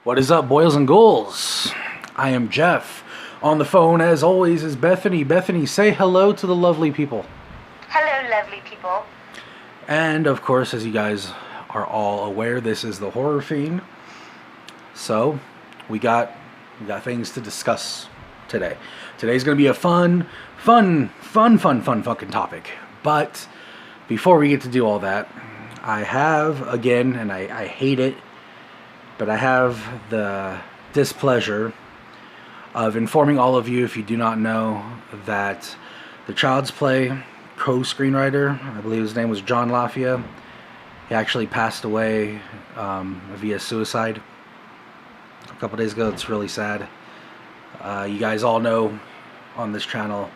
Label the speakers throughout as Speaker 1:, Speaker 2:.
Speaker 1: What is up, boys and ghouls? I am Jeff. On the phone, as always, is Bethany. Bethany, say hello to the lovely people.
Speaker 2: Hello, lovely people.
Speaker 1: And, of course, as you guys are all aware, this is the Horror Fiend. So, we got things to discuss today. Today's going to be a fun fucking topic. But, before we get to do all that, I have, again, and I hate it, but I have the displeasure of informing all of you, if you do not know, that the Child's Play co-screenwriter, I believe his name was John Lafia, he actually passed away via suicide a couple days ago. It's really sad. You guys all know on this channel,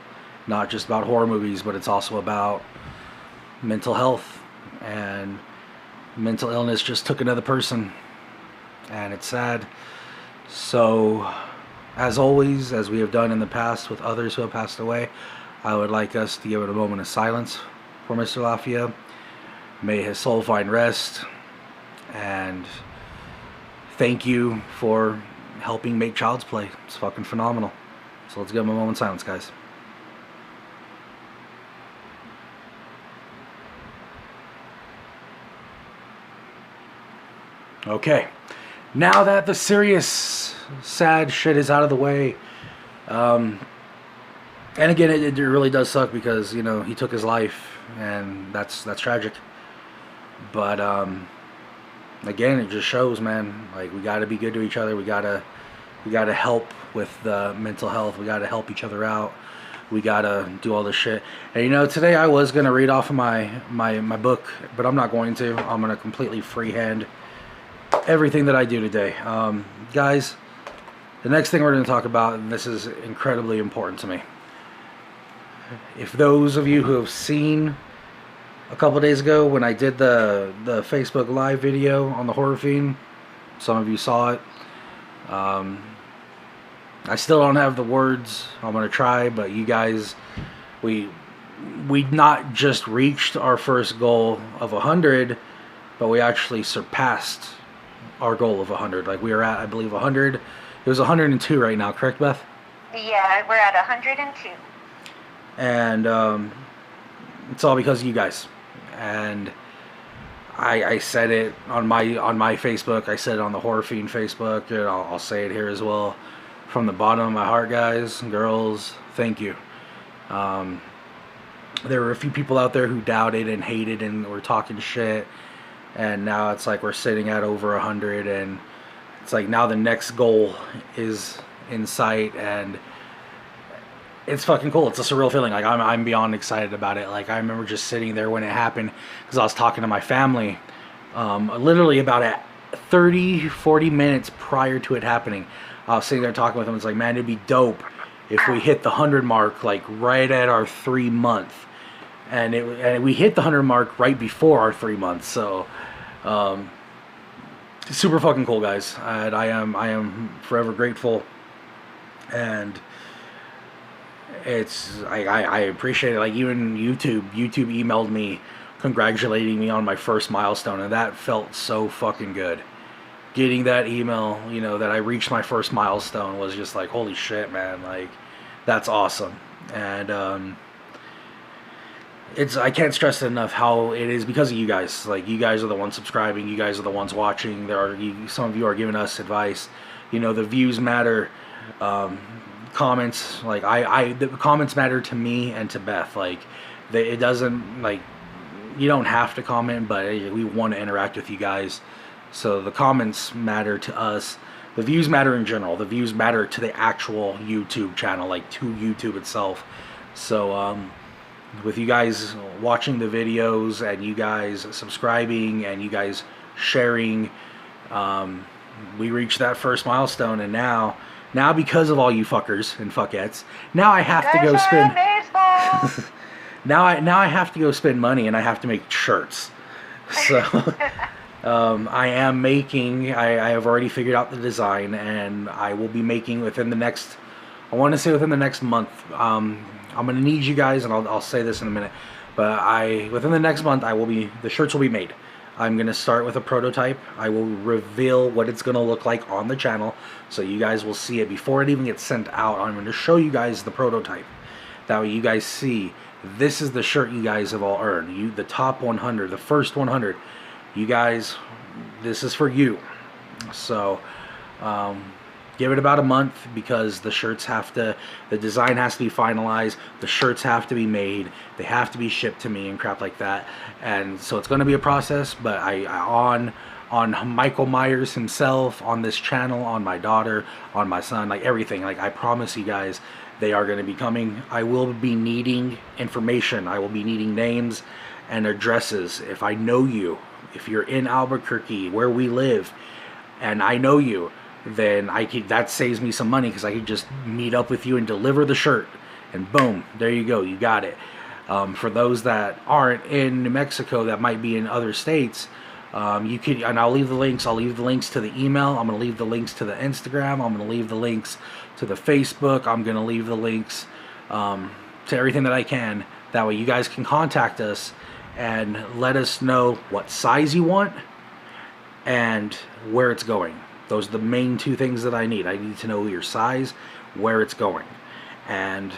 Speaker 1: not just about horror movies, but it's also about mental health, and mental illness just took another person, and it's sad. So, as always, as we have done in the past with others who have passed away, I would like us to give it a moment of silence for Mr. Lafia. May his soul find rest, and thank you for helping make Child's Play. It's fucking phenomenal. So let's give him a moment of silence, guys. Okay, now that the serious, sad shit is out of the way, and again, it really does suck because, you know, he took his life, and that's tragic. But again, it just shows, man, like, we gotta be good to each other. We gotta help with the mental health. We gotta help each other out. We gotta do all this shit. And you know, today I was gonna read off of my book, but I'm not going to. I'm gonna completely freehand everything that I do today. Guys, the next thing we're going to talk about, and this is incredibly important to me. If those of you who have seen a couple days ago when I did the Facebook Live video on the Horror Fiend, some of you saw it. I still don't have the words. I'm going to try, but you guys, we not just reached our first goal of 100, but we actually surpassed our goal of 100. Like, we were at, I believe, 100. It was 102 right now, correct, Beth?
Speaker 2: Yeah, we're at 102.
Speaker 1: And it's all because of you guys. And I said it on my Facebook. I said it on the Horror Fiend Facebook, and I'll say it here as well. From the bottom of my heart, guys and girls, thank you. There were a few people out there who doubted and hated and were talking shit. And now it's like we're sitting at over 100, and it's like now the next goal is in sight, and it's fucking cool. It's a surreal feeling. Like, I'm beyond excited about it. Like, I remember just sitting there when it happened, because I was talking to my family literally about 30-40 minutes prior to it happening. I was sitting there talking with them. It's like, man, it'd be dope if we hit the 100 mark, like right at our 3 month. And we hit the 100 mark right before our 3 months. So super fucking cool, guys. And I am forever grateful. And it's I appreciate it. Like, even YouTube emailed me congratulating me on my first milestone, and that felt so fucking good. Getting that email, you know, that I reached my first milestone was just like, holy shit, man. Like, that's awesome. And I can't stress it enough how it is because of you guys. Like, you guys are the ones subscribing. You guys are the ones watching. Some of you are giving us advice. You know, the views matter. Comments, like, the comments matter to me and to Beth. Like, it doesn't, like, you don't have to comment, but we want to interact with you guys. So the comments matter to us. The views matter in general. The views matter to the actual YouTube channel, like to YouTube itself. So, with you guys watching the videos, and you guys subscribing, and you guys sharing, we reached that first milestone. And now because of all you fuckers and fuckettes, now I have to go spend now I have to go spend money, and I have to make shirts. So I am making, I have already figured out the design, and I will be making within the next, I want to say within the next month. I'm going to need you guys, and I'll say this in a minute, but within the next month, the shirts will be made. I'm going to start with a prototype. I will reveal what it's going to look like on the channel, so you guys will see it before it even gets sent out. I'm going to show you guys the prototype. That way you guys see, this is the shirt you guys have all earned. The top 100, the first 100. You guys, this is for you. So, give it about a month, because the shirts the design has to be finalized, the shirts have to be made, they have to be shipped to me and crap like that. And so it's going to be a process, but on Michael Myers himself, on this channel, on my daughter, on my son, like everything, like I promise you guys, they are going to be coming. I will be needing information. I will be needing names and addresses. If I know you, if you're in Albuquerque, where we live, and I know you, then that saves me some money, because I could just meet up with you and deliver the shirt, and boom, there you go, you got it. For those that aren't in New Mexico, that might be in other states, you could, and I'll leave the links. I'll leave the links to the email. I'm going to leave the links to the Instagram. I'm going to leave the links to the Facebook. I'm going to leave the links to everything that I can. That way you guys can contact us and let us know what size you want and where it's going. Those are the main two things that I need. I need to know your size, where it's going. And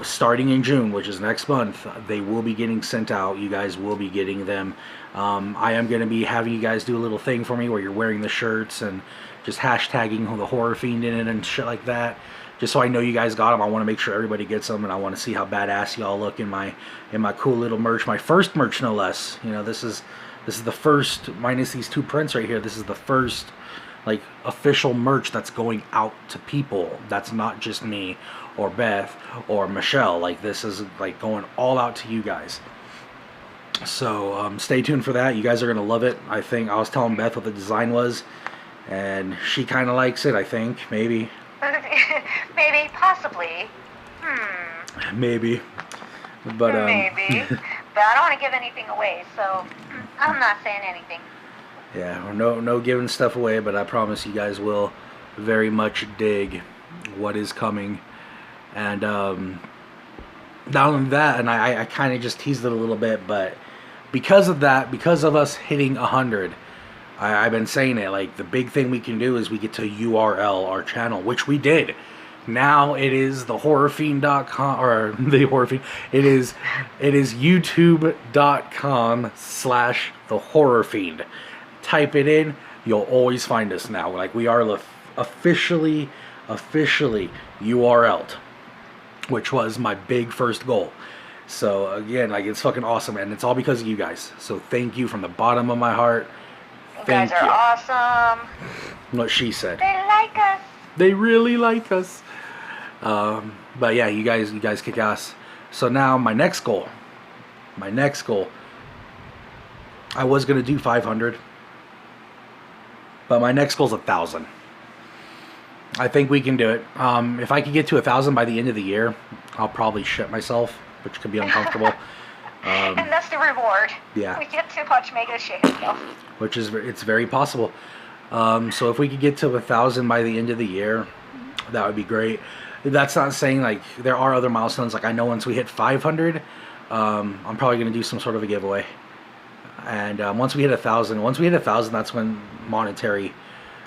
Speaker 1: starting in June, which is next month, they will be getting sent out. You guys will be getting them. I am going to be having you guys do a little thing for me where you're wearing the shirts and just hashtagging the Horror Fiend in it and shit like that. Just so I know you guys got them. I want to make sure everybody gets them, and I want to see how badass y'all look in my cool little merch. My first merch, no less. You know, this is the first, minus these two prints right here. This is the first like official merch that's going out to people. That's not just me or Beth or Michelle. Like, this is like going all out to you guys. So stay tuned for that. You guys are gonna love it. I think I was telling Beth what the design was, and she kind of likes it. I think maybe.
Speaker 2: Maybe, possibly.
Speaker 1: Maybe, but
Speaker 2: maybe. But I don't want to give anything away, so I'm not saying anything.
Speaker 1: Yeah, no giving stuff away, but I promise you guys will very much dig what is coming. And not only that, and I kind of just teased it a little bit, but because of that, because of us hitting 100, I've been saying it, like, the big thing we can do is we get to URL our channel, which we did. Now it is thehorrorfiend.com, or the Horror Fiend. It is youtube.com/thehorrorfiend. Type it in, you'll always find us now. Like, we are officially URL'd, which was my big first goal. So again, like, it's fucking awesome, and it's all because of you guys. So thank you from the bottom of my heart.
Speaker 2: You guys are awesome.
Speaker 1: What she said.
Speaker 2: They like us.
Speaker 1: They really like us. But yeah, you guys kick ass. So now my next goal. I was gonna do 500, but my next goal is 1,000. I think we can do it. If I could get to 1,000 by the end of the year, I'll probably shit myself, which could be uncomfortable.
Speaker 2: And that's the reward.
Speaker 1: Yeah.
Speaker 2: We get too much, make us shit himself.
Speaker 1: Which is, it's very possible. So if we could get to 1,000 by the end of the year, that would be great. That's not saying, like, there are other milestones. Like, I know once we hit 500, I'm probably going to do some sort of a giveaway. And once we hit 1,000, that's when monetary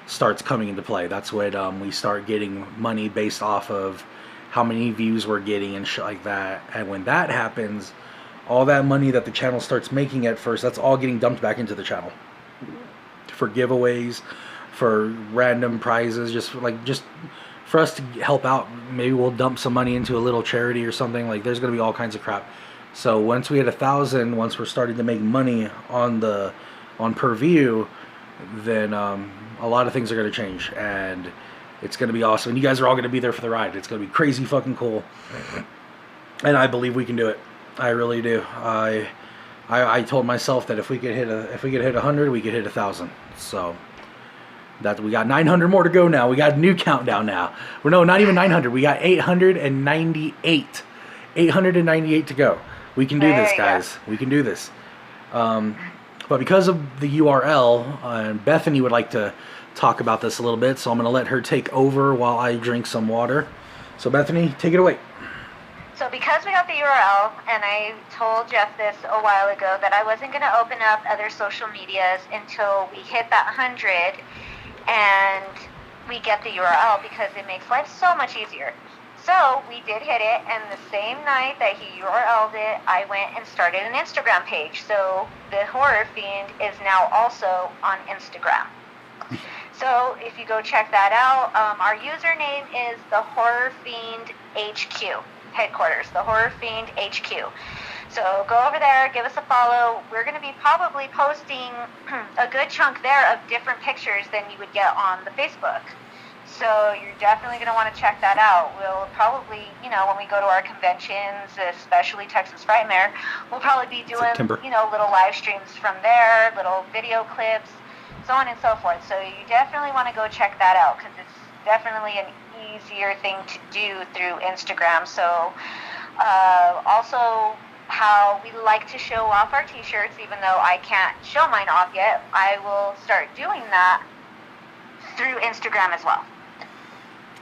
Speaker 1: starts coming into play. That's when we start getting money based off of how many views we're getting and shit like that. And when that happens, all that money that the channel starts making at first, that's all getting dumped back into the channel for giveaways, for random prizes, just for us to help out. Maybe we'll dump some money into a little charity or something. Like, there's going to be all kinds of crap. So once we hit 1,000, once we're starting to make money on per view, then a lot of things are going to change, and it's going to be awesome. And you guys are all going to be there for the ride. It's going to be crazy fucking cool, and I believe we can do it. I really do. I told myself that if we could hit 100, we could hit 1,000. So that we got 900 more to go now. We got a new countdown now. Well, no, not even 900. We got 898. 898 to go. We can do this, guys. We can do this. But because of the URL, Bethany would like to talk about this a little bit, so I'm going to let her take over while I drink some water. So Bethany, take it away.
Speaker 2: So because we got the URL, and I told Jeff this a while ago, that I wasn't going to open up other social medias until we hit that 100 and we get the URL, because it makes life so much easier. So we did hit it, and the same night that he URL'd it, I went and started an Instagram page. So the Horror Fiend is now also on Instagram. So if you go check that out, our username is the Horror Fiend HQ. Headquarters, the Horror Fiend HQ. So go over there, give us a follow. We're going to be probably posting a good chunk there of different pictures than you would get on the Facebook. So you're definitely going to want to check that out. We'll probably, when we go to our conventions, especially Texas Frightmare, we'll probably be doing, little live streams from there, little video clips, so on and so forth. So you definitely want to go check that out, because it's definitely an easier thing to do through Instagram. So also how we like to show off our t-shirts, even though I can't show mine off yet, I will start doing that through Instagram as well.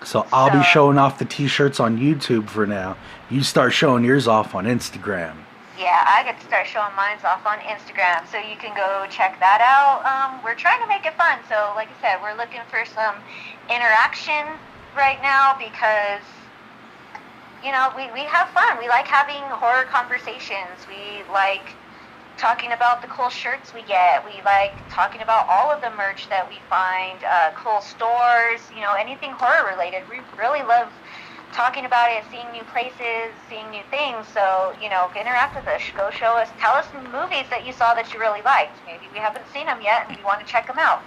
Speaker 1: So I'll be showing off the t-shirts on YouTube for now. You start showing yours off on Instagram.
Speaker 2: Yeah, I get to start showing mine off on Instagram, so you can go check that out. We're trying to make it fun, so like I said, we're looking for some interaction right now, because we have fun. We like having horror conversations. We like talking about the cool shirts we get. We like talking about all of the merch that we find, cool stores, anything horror related. We really love talking about it, seeing new places, seeing new things. So, interact with us. Go show us, tell us movies that you saw that you really liked. Maybe we haven't seen them yet and we want to check them out.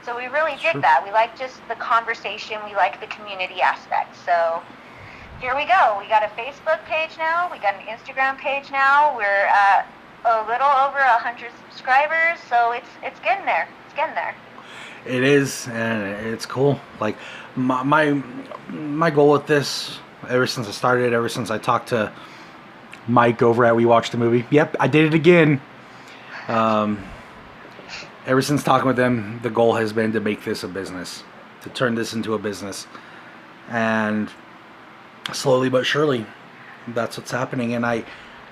Speaker 2: So we really dig that. We like just the conversation. We like the community aspect. So here we go. We got a Facebook page now. We got an Instagram page now. We're at a little over 100 subscribers. So it's getting there. It's getting there.
Speaker 1: It is, and it's cool. Like my goal with this, ever since I started, ever since I talked to Mike over at We Watched the Movie. Yep, I did it again. Ever since talking with them, the goal has been to make this a business, to turn this into a business, and slowly but surely, that's what's happening. And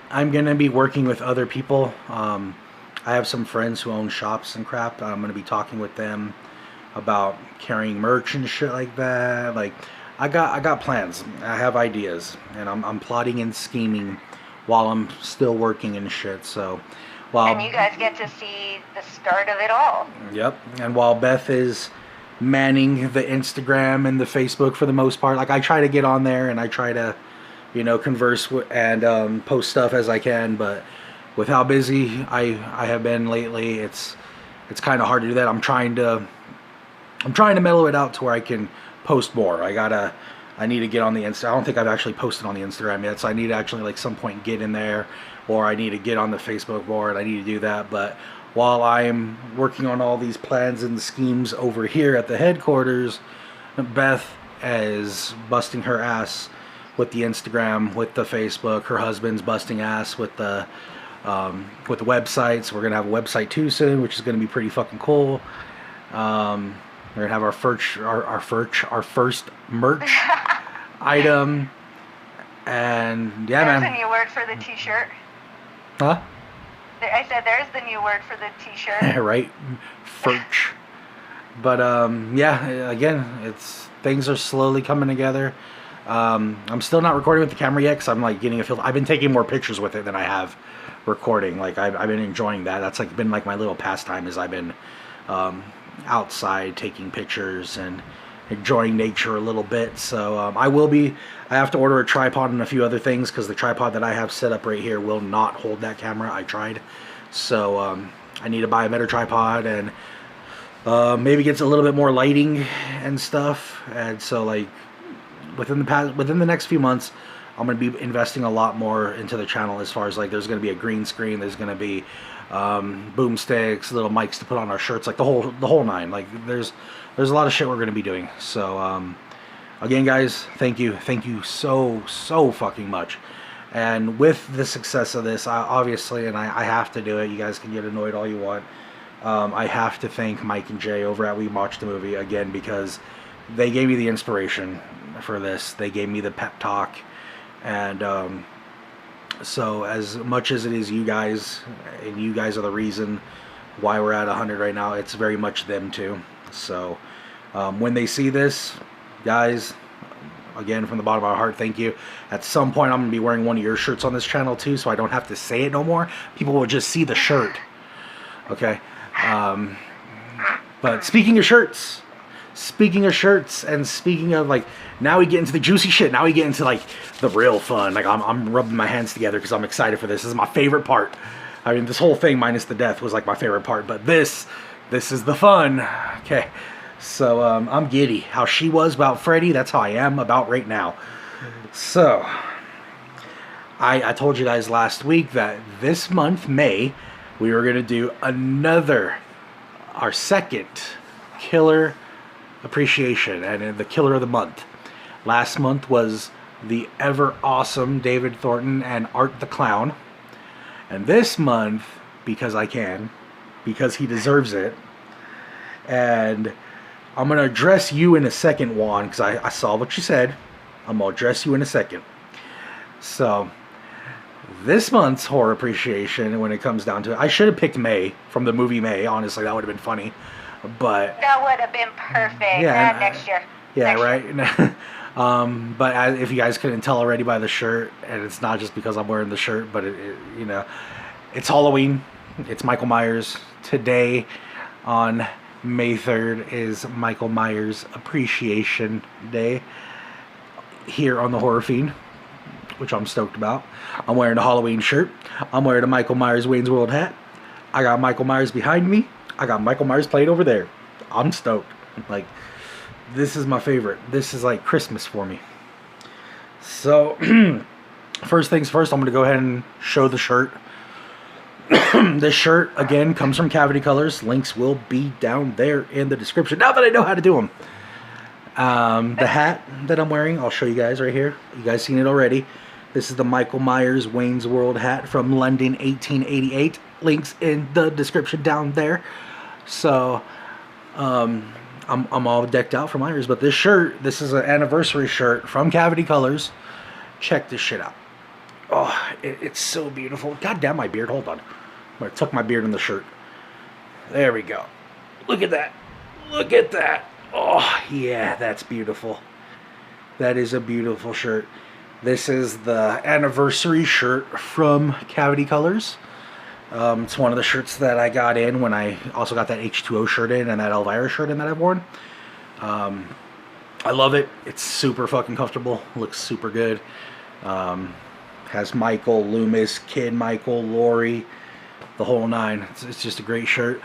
Speaker 1: I'm gonna be working with other people. I have some friends who own shops and crap. I'm gonna be talking with them about carrying merch and shit like that. Like, I got plans. I have ideas, and I'm plotting and scheming while I'm still working and shit. So,
Speaker 2: and you guys get to see the start of it all.
Speaker 1: Yep. And while Beth is manning the Instagram and the Facebook for the most part, like, I try to get on there and I try to, converse and post stuff as I can. But with how busy I have been lately, it's kind of hard to do that. I'm trying to mellow it out to where I can post more. I need to get on the Insta. I don't think I've actually posted on the Instagram yet, so I need to actually, like, some point get in there, or I need to get on the Facebook board. I need to do that. But while I'm working on all these plans and schemes over here at the headquarters, Beth is busting her ass with the Instagram, with the Facebook. Her husband's busting ass with the websites. We're gonna have a website too soon, which is gonna be pretty fucking cool. We're gonna have our first merch item, and yeah,
Speaker 2: there's
Speaker 1: man.
Speaker 2: There's a new word for the t-shirt.
Speaker 1: Huh?
Speaker 2: I said there's the new word for the t-shirt.
Speaker 1: Right, furch. But yeah, again, things are slowly coming together. I'm still not recording with the camera yet, because I'm like getting a feel. I've been taking more pictures with it than I have recording. Like, I've been enjoying that. That's like been like my little pastime, is I've been outside taking pictures and enjoying nature a little bit. So I have to order a tripod and a few other things, because the tripod that I have set up right here will not hold that camera. I tried. So I need to buy a better tripod, and maybe gets a little bit more lighting and stuff. And so, like, within the next few months, I'm going to be investing a lot more into the channel, as far as, like, there's going to be a green screen, there's going to be boomsticks, little mics to put on our shirts, like the whole nine. Like, there's a lot of shit we're going to be doing. So again, guys, thank you so fucking much. And with the success of this, obviously, and I have to do it, you guys can get annoyed all you want, I have to thank Mike and Jay over at We Watched the Movie again, because they gave me the inspiration for this. They gave me the pep talk. And so as much as it is you guys, and you guys are the reason why we're at 100 right now, it's very much them too. So when they see this, guys, again, from the bottom of our heart, thank you. At some point, I'm going to be wearing one of your shirts on this channel too, so I don't have to say it no more. People will just see the shirt. Okay? But speaking of shirts, and speaking of, like, now we get into the juicy shit. Now we get into, like, the real fun. Like, I'm rubbing my hands together because I'm excited for this. This is my favorite part. I mean, this whole thing minus the death was, like, my favorite part. But this is the fun. Okay. So, I'm giddy. How she was about Freddy, that's how I am about right now. So, I told you guys last week that this month, May, we were going to do our second killer appreciation, and the killer of the month. Last month was the ever awesome David Thornton and Art the Clown. And this month, because he deserves it, and I'm going to address you in a second, Juan, because I saw what you said. I'm going to address you in a second. So, this month's horror appreciation, when it comes down to it, I should have picked May from the movie May. Honestly, that would have been funny. But
Speaker 2: that would have been perfect.
Speaker 1: Yeah,
Speaker 2: next year.
Speaker 1: Yeah,
Speaker 2: next
Speaker 1: right. But if you guys couldn't tell already by the shirt, and it's not just because I'm wearing the shirt, but it's Halloween. It's Michael Myers. Today, on May 3rd, is Michael Myers Appreciation Day here on the Horror Fiend, which I'm stoked about. I'm wearing a Halloween shirt. I'm wearing a Michael Myers Wayne's World hat. I got Michael Myers behind me. I got Michael Myers playing over there. I'm stoked. Like, this is my favorite. This is like Christmas for me. So, first things first, I'm going to go ahead and show the shirt. This shirt, again, comes from Cavity Colors. Links will be down there in the description. Now that I know how to do them. The hat that I'm wearing, I'll show you guys right here. You guys seen it already. This is the Michael Myers Wayne's World hat from London 1888. Links in the description down there. So, I'm all decked out for Myers. But this shirt, this is an anniversary shirt from Cavity Colors. Check this shit out. Oh, it's so beautiful. God damn my beard. Hold on. I'm going to tuck my beard in the shirt. There we go. Look at that. Look at that. Oh, yeah, that's beautiful. That is a beautiful shirt. This is the anniversary shirt from Cavity Colors. It's one of the shirts that I got in when I also got that H2O shirt in and that Elvira shirt in that I've worn. I love it. It's super fucking comfortable. Looks super good. Has Michael, Loomis, Kid Michael, Laurie, the whole nine. It's just a great shirt.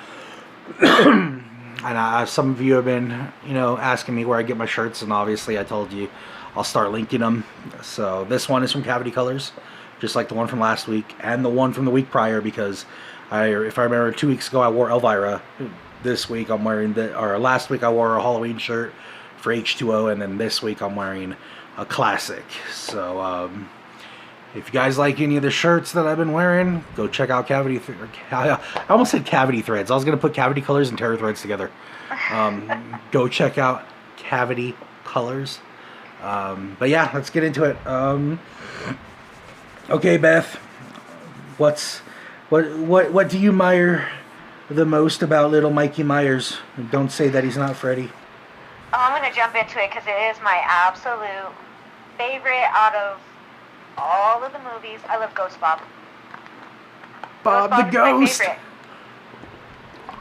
Speaker 1: And some of you have been, asking me where I get my shirts, and obviously I told you I'll start linking them. So this one is from Cavity Colors, just like the one from last week and the one from the week prior, because if I remember 2 weeks ago I wore Elvira. This week I'm wearing last week I wore a Halloween shirt for H2O, and then this week I'm wearing a classic. So if you guys like any of the shirts that I've been wearing, go check out Cavity. I almost said Cavity Threads. I was going to put Cavity Colors and Terror Threads together. Go check out Cavity Colors. But yeah, let's get into it. Okay, Beth. What do you admire the most about little Mikey Myers? Don't say that he's not Freddy.
Speaker 2: Oh, I'm going to jump into it because it is my absolute favorite out of all of the movies. I love Ghost Bob.
Speaker 1: Bob the Ghost.
Speaker 2: My favorite.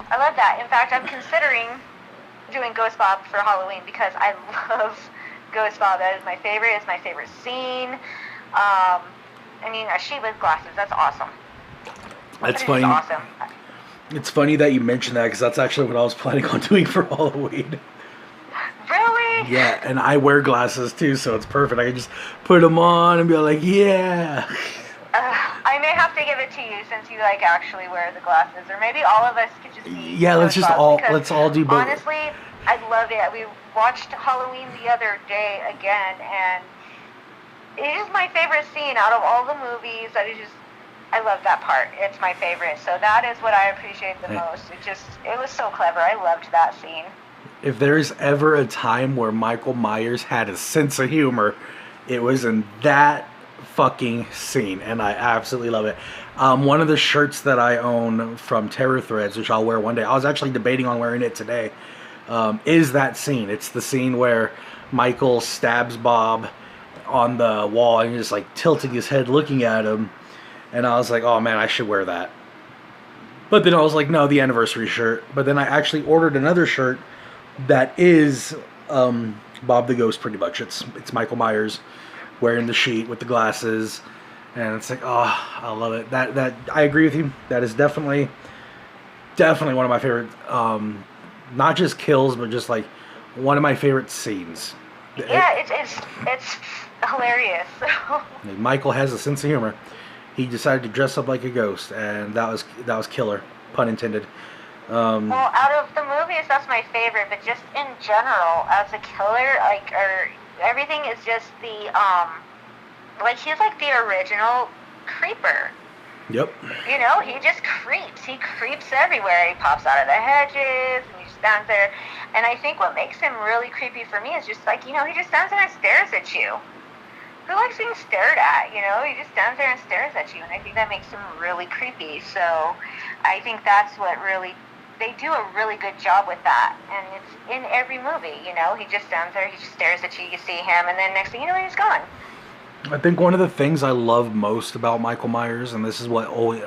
Speaker 2: I love that. In fact, I'm considering doing Ghost Bob for Halloween because I love Ghost Bob. That is my favorite. It's my favorite scene. She with glasses. That's awesome.
Speaker 1: That's funny.
Speaker 2: Awesome.
Speaker 1: It's funny that you mentioned that because that's actually what I was planning on doing for Halloween.
Speaker 2: Really?
Speaker 1: Yeah, and I wear glasses too, so it's perfect. I can just put them on and be like, yeah.
Speaker 2: I may have to give it to you since you actually wear the glasses, or maybe all of us could just be.
Speaker 1: Yeah, let's all do both.
Speaker 2: Honestly, I love it. We watched Halloween the other day again, and it is my favorite scene out of all the movies. I love that part. It's my favorite. So that is what I appreciate the most. It was so clever. I loved that scene.
Speaker 1: If there's ever a time where Michael Myers had a sense of humor, it was in that fucking scene, and I absolutely love it. One of the shirts that I own from Terror Threads, which I'll wear one day, I was actually debating on wearing it today, is that scene. It's the scene where Michael stabs Bob on the wall and he's just like tilting his head looking at him, and I was like, oh man, I should wear that. But then I was like, no, the anniversary shirt. But then I actually ordered another shirt that is Bob the Ghost, pretty much. It's Michael Myers wearing the sheet with the glasses, and it's like, oh, I love it. That I agree with you. That is definitely one of my favorite, not just kills, but just like one of my favorite scenes.
Speaker 2: Yeah, it's hilarious.
Speaker 1: Michael has a sense of humor. He decided to dress up like a ghost, and that was killer, pun intended.
Speaker 2: Well, out of the movies, that's my favorite. But just in general, as a killer, everything is just the he's like the original creeper.
Speaker 1: Yep.
Speaker 2: You know, he just creeps. He creeps everywhere. He pops out of the hedges, and he just stands there. And I think what makes him really creepy for me is just like, you know, he just stands there and stares at you. Who likes being stared at? You know, he just stands there and stares at you, and I think that makes him really creepy. So I think that's what really, they do a really good job with that, and it's in every movie. You know, he just stands there, he just stares at you, you see him, and then next thing you know, he's gone.
Speaker 1: I think one of the things I love most about Michael Myers, and this is what always,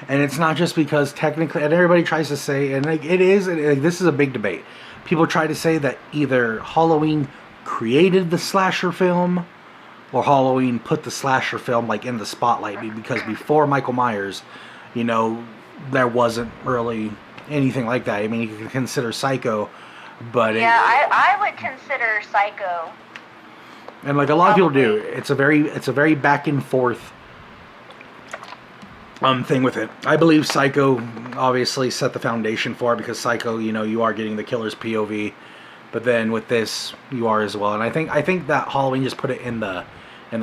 Speaker 1: and it's not just because technically, and everybody tries to say, and this is a big debate. People try to say that either Halloween created the slasher film, or Halloween put the slasher film like in the spotlight, because before Michael Myers, you know, there wasn't really anything like that. I mean, you can consider Psycho, but
Speaker 2: yeah, I would consider Psycho.
Speaker 1: And like a lot of people do, it's a very back and forth thing with it. I believe Psycho obviously set the foundation for it, because Psycho, you know, you are getting the killer's POV, but then with this, you are as well. And I think that Halloween just put it in the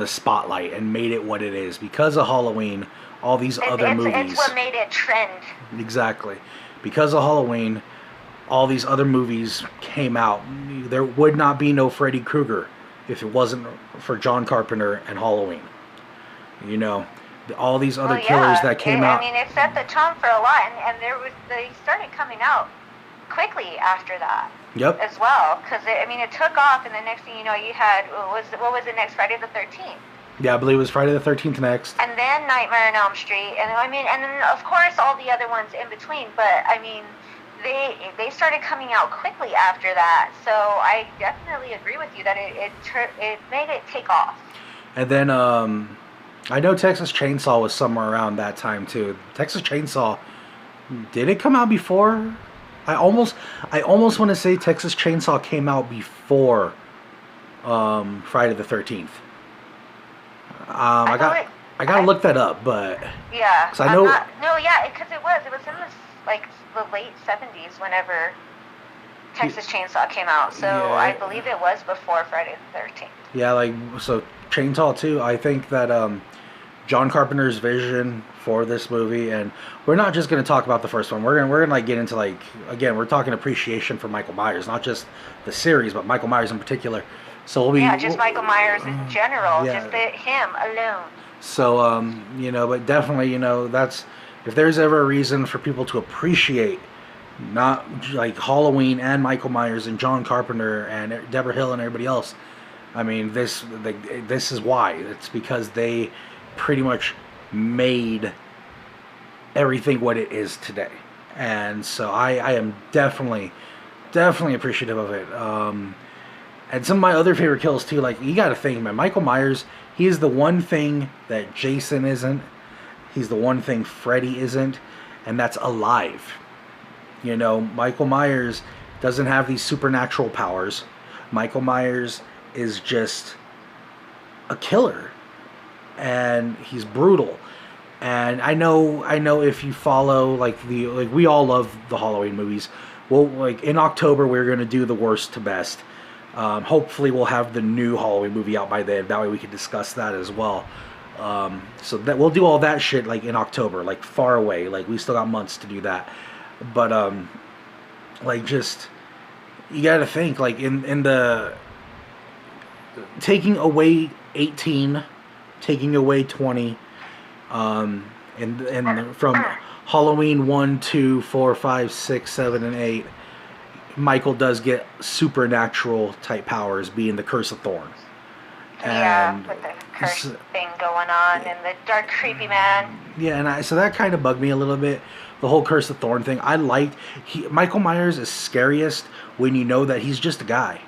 Speaker 1: spotlight and made it what it is. Because of Halloween, all these other movies.
Speaker 2: It's what made it trend.
Speaker 1: Exactly. Because of Halloween, all these other movies came out. There would not be no Freddy Krueger if it wasn't for John Carpenter and Halloween. You know, all these other killers that came out.
Speaker 2: I mean, it set the tone for a lot, and they started coming out quickly after that.
Speaker 1: Yep.
Speaker 2: As well, because it took off, and the next thing you know, you had what was it next? Friday the 13th.
Speaker 1: Yeah, I believe it was Friday the 13th next.
Speaker 2: And then Nightmare on Elm Street, and then of course all the other ones in between. But I mean, they started coming out quickly after that. So I definitely agree with you that it made it take off. And
Speaker 1: then I know Texas Chainsaw was somewhere around that time too. Texas Chainsaw, did it come out before? I almost want to say Texas Chainsaw came out before Friday the 13th. I gotta look that up, but
Speaker 2: yeah,
Speaker 1: because I know
Speaker 2: because it was in the late 70s whenever Texas Chainsaw came out. So yeah, I believe it was before Friday the 13th.
Speaker 1: Yeah, so Chainsaw 2. I think that John Carpenter's vision for this movie, and we're not just going to talk about the first one. We're gonna get into again, we're talking appreciation for Michael Myers, not just the series, but Michael Myers in particular. So
Speaker 2: Michael Myers in general, just him alone.
Speaker 1: So you know, but definitely, you know, that's, if there's ever a reason for people to appreciate not like Halloween and Michael Myers and John Carpenter and Deborah Hill and everybody else, I mean, this is why. It's because they pretty much made everything what it is today. And so I am definitely appreciative of it. And some of my other favorite kills too, like, you gotta think, man, Michael Myers, he is the one thing that Jason isn't. He's the one thing Freddy isn't, and that's alive. You know, Michael Myers doesn't have these supernatural powers. Michael Myers is just a killer, and he's brutal. And I know if you follow we all love the Halloween movies. Well, like in October we're gonna do the worst to best. Hopefully we'll have the new Halloween movie out by then. That way we can discuss that as well. So that we'll do all that shit like in October, like far away. Like we still got months to do that. But like, just, you gotta think, like in the taking away 18 taking away 20. And from Halloween 1, 2, 4, 5, 6, 7, and 8, Michael does get supernatural type powers, being the Curse of Thorn.
Speaker 2: Yeah, with the curse thing going on and the dark creepy man.
Speaker 1: Yeah, and so that kind of bugged me a little bit. The whole Curse of Thorn thing. I liked Michael Myers is scariest when you know that he's just a guy.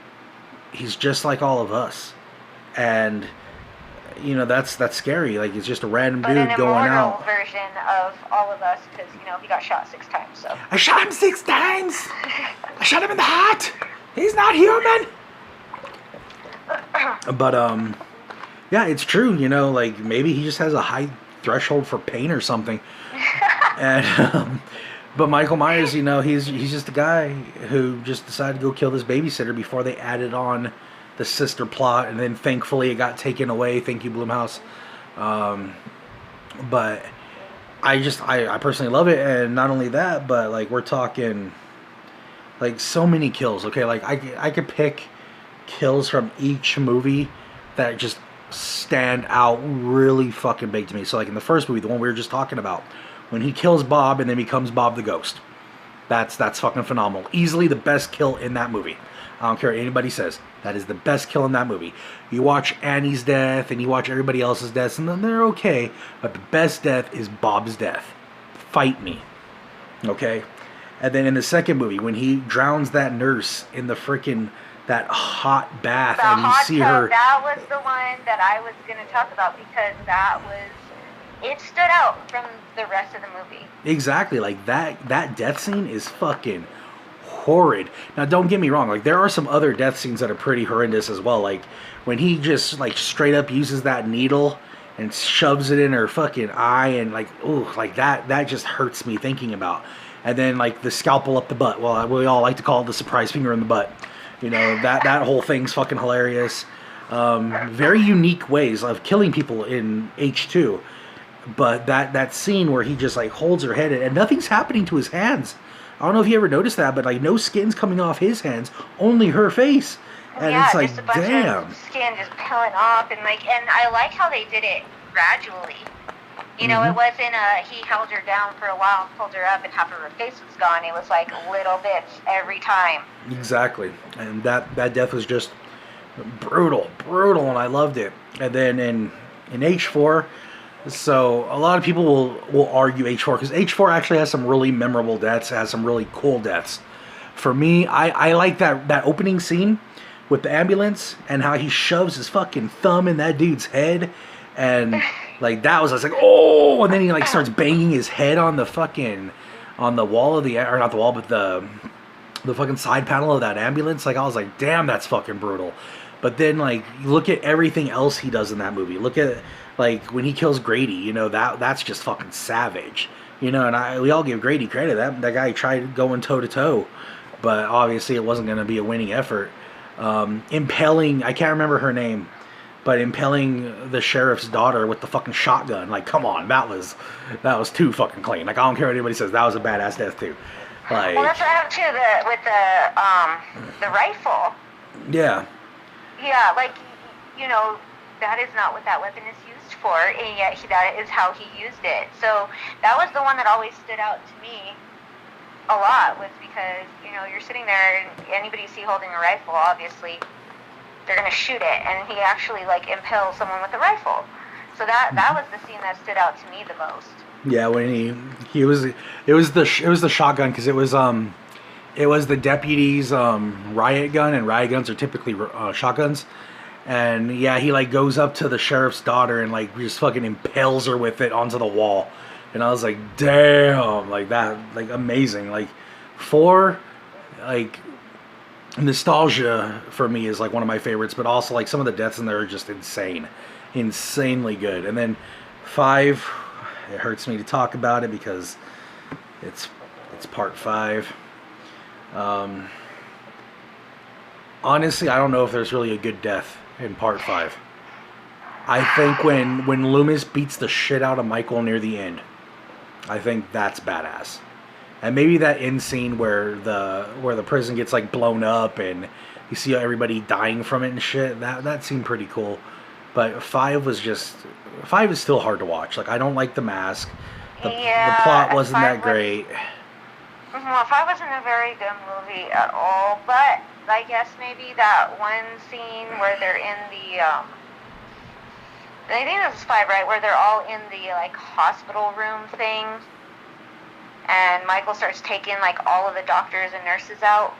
Speaker 1: He's just like all of us, and you know that's scary. Like, it's just a random dude going out.
Speaker 2: But an immortal version of all of us, because he got shot 6 times. So
Speaker 1: I shot him 6 times. I shot him in the heart. He's not human. But yeah, it's true. You know, like maybe he just has a high threshold for pain or something. And but Michael Myers, you know, he's just a guy who just decided to go kill this babysitter before they added on the sister plot, and then thankfully it got taken away. Thank you, Blumhouse. But I personally love it, and not only that, but like we're talking like so many kills. Okay, like I could pick kills from each movie that just stand out really fucking big to me. So like in the first movie, the one we were just talking about, when he kills Bob and then becomes Bob the Ghost, that's fucking phenomenal. Easily the best kill in that movie. I don't care what anybody says. That is the best kill in that movie. You watch Annie's death and you watch everybody else's deaths, and then they're okay. But the best death is Bob's death. Fight me. Okay? And then in the second movie, when he drowns that nurse in the freaking that hot bath, and you see her.
Speaker 2: That was the one that I was going to talk about, because it stood out from the rest of the movie.
Speaker 1: Exactly. Like that death scene is fucking horrid. Now don't get me wrong, like there are some other death scenes that are pretty horrendous as well. Like when he just like straight up uses that needle and shoves it in her fucking eye, and like, ooh, like that just hurts me thinking about. And then like the scalpel up the butt. Well, we all like to call it the surprise finger in the butt. You know, that whole thing's fucking hilarious. Very unique ways of killing people in H2. But that scene where he just like holds her head and nothing's happening to his hands. I don't know if you ever noticed that, but like no skin's coming off his hands, only her face. And
Speaker 2: yeah,
Speaker 1: it's like,
Speaker 2: just a bunch
Speaker 1: damn.
Speaker 2: Of skin just peeling off, and I like how they did it gradually. You know, it wasn't he held her down for a while and pulled her up and half of her face was gone. It was like little bits every time.
Speaker 1: Exactly. And that death was just brutal, and I loved it. And then in H4, so a lot of people will argue H4, because H4 actually has some really memorable deaths, has some really cool deaths. For me, I like that opening scene with the ambulance and how he shoves his fucking thumb in that dude's head, and like that was, I was like, oh, and then he like starts banging his head on the wall of the, or not the wall, but the fucking side panel of that ambulance. Like I was like, damn, that's fucking brutal. But then like look at everything else he does in that movie. Look at like when he kills Grady, you know, that's just fucking savage. You know, and we all give Grady credit. That guy tried going toe to toe, but obviously it wasn't going to be a winning effort. Impaling, I can't remember her name, but impaling the sheriff's daughter with the fucking shotgun. Like, come on, that was too fucking clean. Like, I don't care what anybody says, that was a badass death too. Like,
Speaker 2: well, that's what happened too with the rifle.
Speaker 1: Yeah.
Speaker 2: Yeah, like, you know, that is not what that weapon is used for, and yet that is how he used it. So that was the one that always stood out to me a lot, was because, you know, you're sitting there and anybody you see holding a rifle, obviously they're going to shoot it, and he actually like impales someone with a rifle. So that was the scene that stood out to me the most. Yeah,
Speaker 1: when it was the shotgun, because it was the deputy's riot gun, and riot guns are typically shotguns. And yeah, he like goes up to the sheriff's daughter and like just fucking impales her with it onto the wall. And I was like, damn, like that, like amazing. Like 4, like nostalgia for me is like one of my favorites, but also like some of the deaths in there are just insanely good. And then 5, it hurts me to talk about it because it's part 5. Honestly, I don't know if there's really a good death in part 5. I think when Loomis beats the shit out of Michael near the end, I think that's badass. And maybe that end scene where the prison gets like blown up and you see everybody dying from it and shit, that seemed pretty cool. But 5 was just 5 is still hard to watch. Like I don't like The Mask. The plot wasn't that great.
Speaker 2: Well, 5 wasn't a very good movie at all. But I guess maybe that one scene where they're in the I think this is 5, right? Where they're all in the like hospital room thing, and Michael starts taking like all of the doctors and nurses out.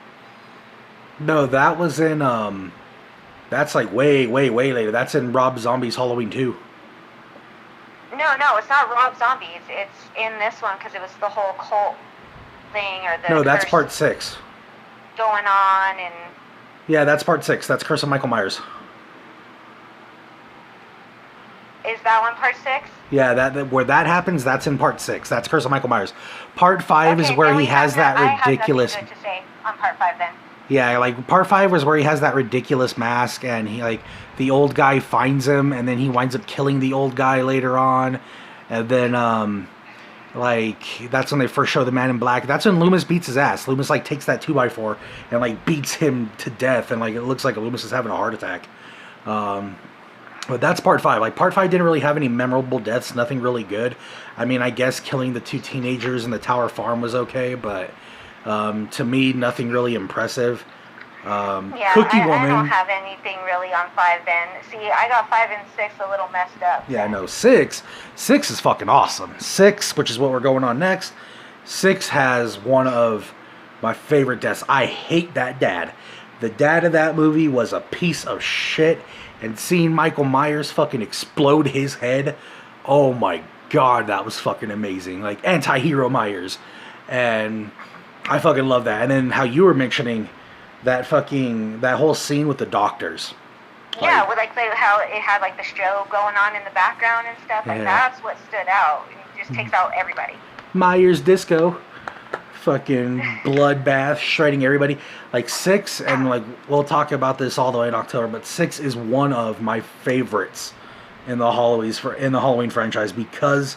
Speaker 1: No, that was in that's like way later. That's in Rob Zombie's Halloween 2.
Speaker 2: No, it's not Rob Zombie. It's in this one because it was the whole cult thing or the.
Speaker 1: No, that's part 6.
Speaker 2: Going on and.
Speaker 1: Yeah, that's part 6. That's Curse of Michael Myers.
Speaker 2: Is that one part 6?
Speaker 1: Yeah, that where that happens, that's in part 6. That's Curse of Michael Myers. Part 5 is where he has that ridiculous.
Speaker 2: I have nothing good to say on part 5 then.
Speaker 1: Yeah, like part 5 was where he has that ridiculous mask, and he like the old guy finds him, and then he winds up killing the old guy later on, and then like that's when they first show the Man in Black. That's when Loomis beats his ass. Loomis like takes that 2x4 and like beats him to death, and like it looks like Loomis is having a heart attack. But that's part 5. Like part 5 didn't really have any memorable deaths. Nothing really good. I mean, I guess killing the 2 teenagers in the Tower Farm was okay, but. To me, nothing really impressive.
Speaker 2: Yeah,
Speaker 1: Cookie Woman.
Speaker 2: I don't have anything really on 5 then. See, I got 5 and 6 a little messed up.
Speaker 1: Yeah, no, 6 is fucking awesome. 6, which is what we're going on next. 6 has one of my favorite deaths. I hate that dad. The dad of that movie was a piece of shit, and seeing Michael Myers fucking explode his head, oh my god, that was fucking amazing. Like, anti-hero Myers. And I fucking love that. And then how you were mentioning that whole scene with the doctors.
Speaker 2: Yeah, with like how it had like the show going on in the background and stuff. Like that's what stood out. It just takes out everybody.
Speaker 1: Myers Disco. Fucking bloodbath, shredding everybody. Like 6, and like we'll talk about this all the way in October, but 6 is one of my favorites in the Halloween franchise because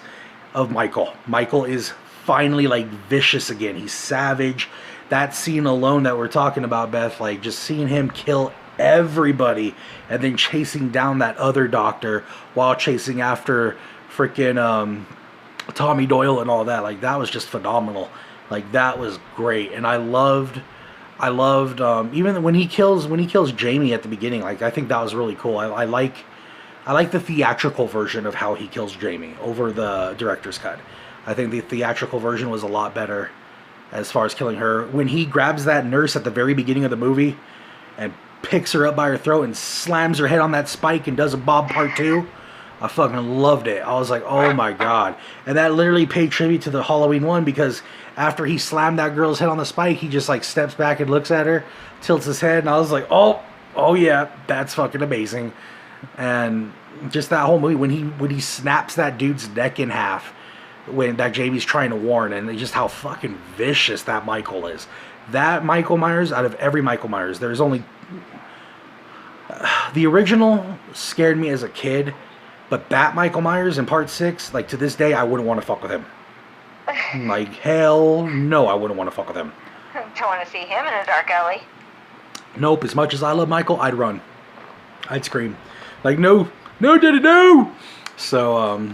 Speaker 1: of Michael. Michael is finally like vicious again. He's savage. That scene alone that we're talking about, Beth, like just seeing him kill everybody and then chasing down that other doctor while chasing after freaking Tommy Doyle and all that, like that was just phenomenal. Like that was great. And I loved even when he kills Jamie at the beginning, like I think that was really cool. I like the theatrical version of how he kills Jamie over the director's cut. I think the theatrical version was a lot better as far as killing her. When he grabs that nurse at the very beginning of the movie and picks her up by her throat and slams her head on that spike and does a Bob Part 2, I fucking loved it. I was like, oh my god. And that literally paid tribute to the Halloween one, because after he slammed that girl's head on the spike, he just like steps back and looks at her, tilts his head, and I was like, oh yeah, that's fucking amazing. And just that whole movie, when he snaps that dude's neck in half, when that Jamie's trying to warn, and just how fucking vicious that Michael is. That Michael Myers, out of every Michael Myers, there's only... the original scared me as a kid, but that Michael Myers in part 6, like to this day, I wouldn't want to fuck with him. Like, hell no, I wouldn't want to fuck with him.
Speaker 2: Don't want to see him in a dark alley.
Speaker 1: Nope, as much as I love Michael, I'd run. I'd scream. Like, no, daddy, no! So,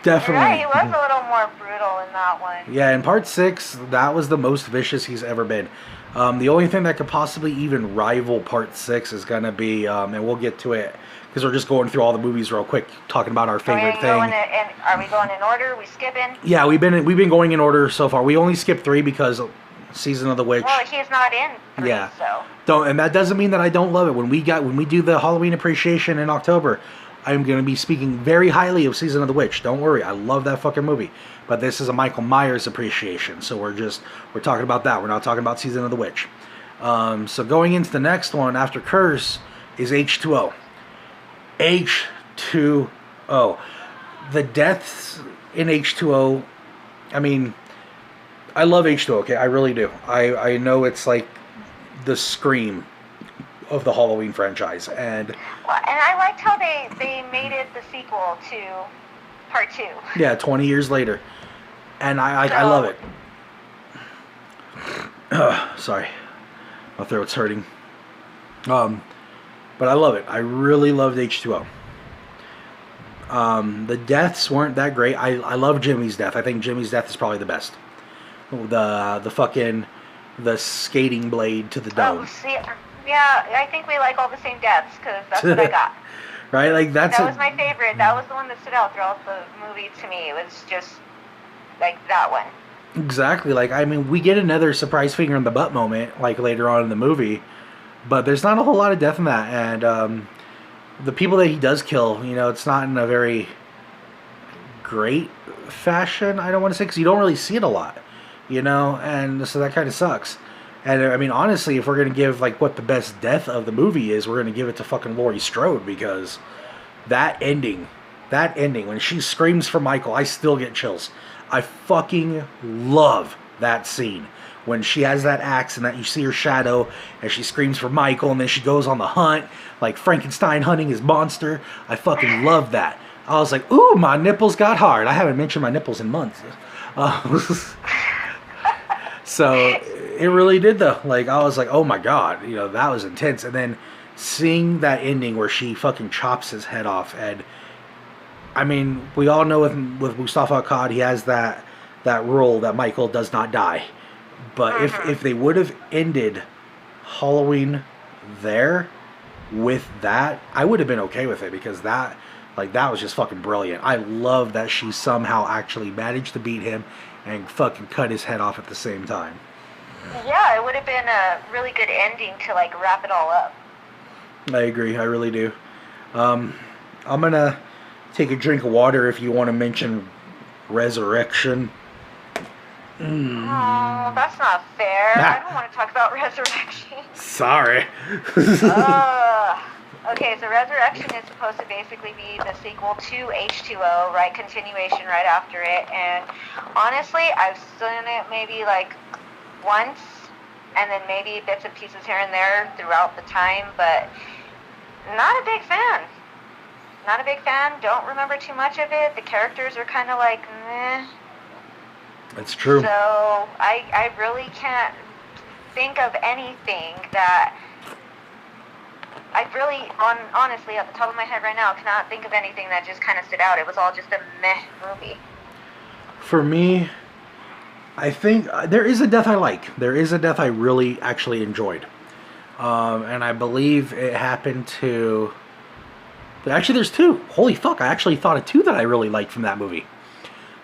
Speaker 1: definitely.
Speaker 2: Yeah, he was a little more brutal in that one.
Speaker 1: Yeah, in part 6, that was the most vicious he's ever been. The only thing that could possibly even rival part 6 is going to be, and we'll get to it, because we're just going through all the movies real quick, talking about our favorite thing.
Speaker 2: Are we going in order? Are we skipping?
Speaker 1: Yeah, we've been going in order so far. We only skipped 3 because Season of the Witch.
Speaker 2: Well, he's not in 3,
Speaker 1: yeah.
Speaker 2: So.
Speaker 1: And that doesn't mean that I don't love it. When we do the Halloween appreciation in October, I'm going to be speaking very highly of Season of the Witch. Don't worry, I love that fucking movie. But this is a Michael Myers appreciation, so we're talking about that. We're not talking about Season of the Witch. So going into the next one after Curse is H2O. H2O. The deaths in H2O, I mean, I love H2O, okay? I really do. I know it's like the scream of the Halloween franchise. And
Speaker 2: I liked how they made it the sequel to part 2.
Speaker 1: Yeah, 20 years later. And I love it. Sorry. My throat's hurting. But I love it. I really loved H2O. The deaths weren't that great. I love Jimmy's death. I think Jimmy's death is probably the best. The skating blade to the dome.
Speaker 2: Oh, see, yeah, I think we like all the same deaths because that's what I got.
Speaker 1: Right, like that
Speaker 2: was my favorite. That was the one that stood out throughout the movie to me. It was just like that one.
Speaker 1: Exactly. Like, I mean, we get another surprise finger in the butt moment like later on in the movie, but there's not a whole lot of death in that. And the people that he does kill, you know, it's not in a very great fashion. I don't want to say, because you don't really see it a lot, you know, and so that kind of sucks. And I mean, honestly, if we're gonna give like what the best death of the movie is, we're gonna give it to fucking Laurie Strode, because that ending when she screams for Michael, I still get chills. I fucking love that scene when she has that axe and that you see her shadow and she screams for Michael, and then she goes on the hunt like Frankenstein hunting his monster. I fucking love that. I was like, ooh, my nipples got hard. I haven't mentioned my nipples in months. So it really did though. Like, I was like, oh my god, you know, that was intense. And then seeing that ending where she fucking chops his head off, and I mean, we all know with Mustafa Akkad, he has that rule that Michael does not die. But if they would have ended Halloween there with that, I would have been okay with it, because that was just fucking brilliant. I love that she somehow actually managed to beat him and fucking cut his head off at the same time.
Speaker 2: Yeah, it would have been a really good ending to like wrap it all up.
Speaker 1: I agree, I really do. I'm gonna take a drink of water if you want to mention Resurrection.
Speaker 2: Oh, that's not fair. I don't want to talk about Resurrection.
Speaker 1: Sorry.
Speaker 2: Okay, so Resurrection is supposed to basically be the sequel to H2O, right? Continuation right after it. And honestly, I've seen it maybe like once, and then maybe bits and pieces here and there throughout the time, but not a big fan. Not a big fan. Don't remember too much of it. The characters are kind of like, meh.
Speaker 1: That's true.
Speaker 2: So I really can't think of anything that I really, honestly, at the top of my head right now, cannot think of anything that just kind of stood out. It was all just a meh movie.
Speaker 1: For me, I think there is a death I like. There is a death I really actually enjoyed. And I believe it happened to... Actually, there's two. Holy fuck, I actually thought of two that I really liked from that movie.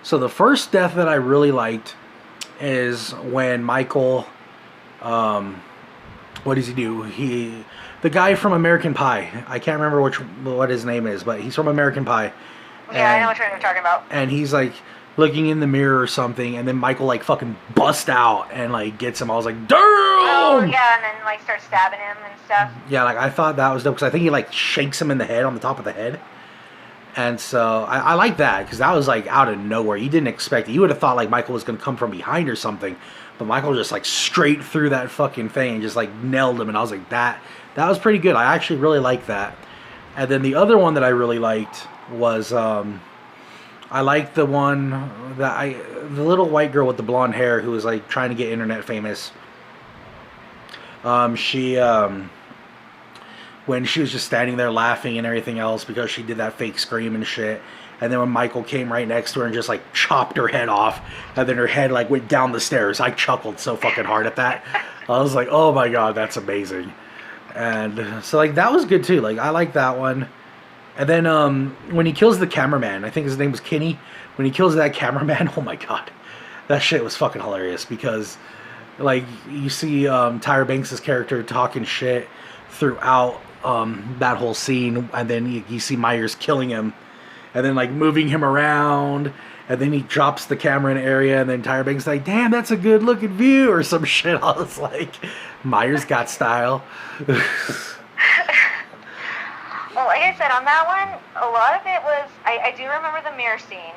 Speaker 1: So the first death that I really liked is when Michael... what does he do? The guy from American Pie. I can't remember what his name is, but he's from American Pie.
Speaker 2: Yeah, I know what you're talking about.
Speaker 1: And he's like looking in the mirror or something, and then Michael like fucking busts out and like gets him. I was like, damn!
Speaker 2: Oh yeah, and then like starts stabbing him and stuff.
Speaker 1: Yeah, like I thought that was dope, because I think he like shakes him in the head, on the top of the head. And so I like that, because that was like out of nowhere. You didn't expect it. You would have thought like Michael was going to come from behind or something. But Michael just like straight through that fucking thing and just like nailed him. And I was like, that was pretty good. I actually really liked that. And then the other one that I really liked was, I liked the one the little white girl with the blonde hair who was like trying to get internet famous. When she was just standing there laughing and everything else because she did that fake scream and shit. And then when Michael came right next to her and just like chopped her head off, and then her head like went down the stairs. I chuckled so fucking hard at that. I was like, oh my god, that's amazing. And so like that was good too. Like I like that one. And then when he kills the cameraman, I think his name was Kenny. When he kills that cameraman, oh my god, that shit was fucking hilarious, because like you see Tyra Banks' character talking shit throughout that whole scene, and then you see Myers killing him. And then, like, moving him around. And then he drops the camera in an area. And then Tyra Banks is like, damn, that's a good looking view. Or some shit. I was like, Myers got style.
Speaker 2: Well, like I said, on that one, a lot of it was... I do remember the mirror scene.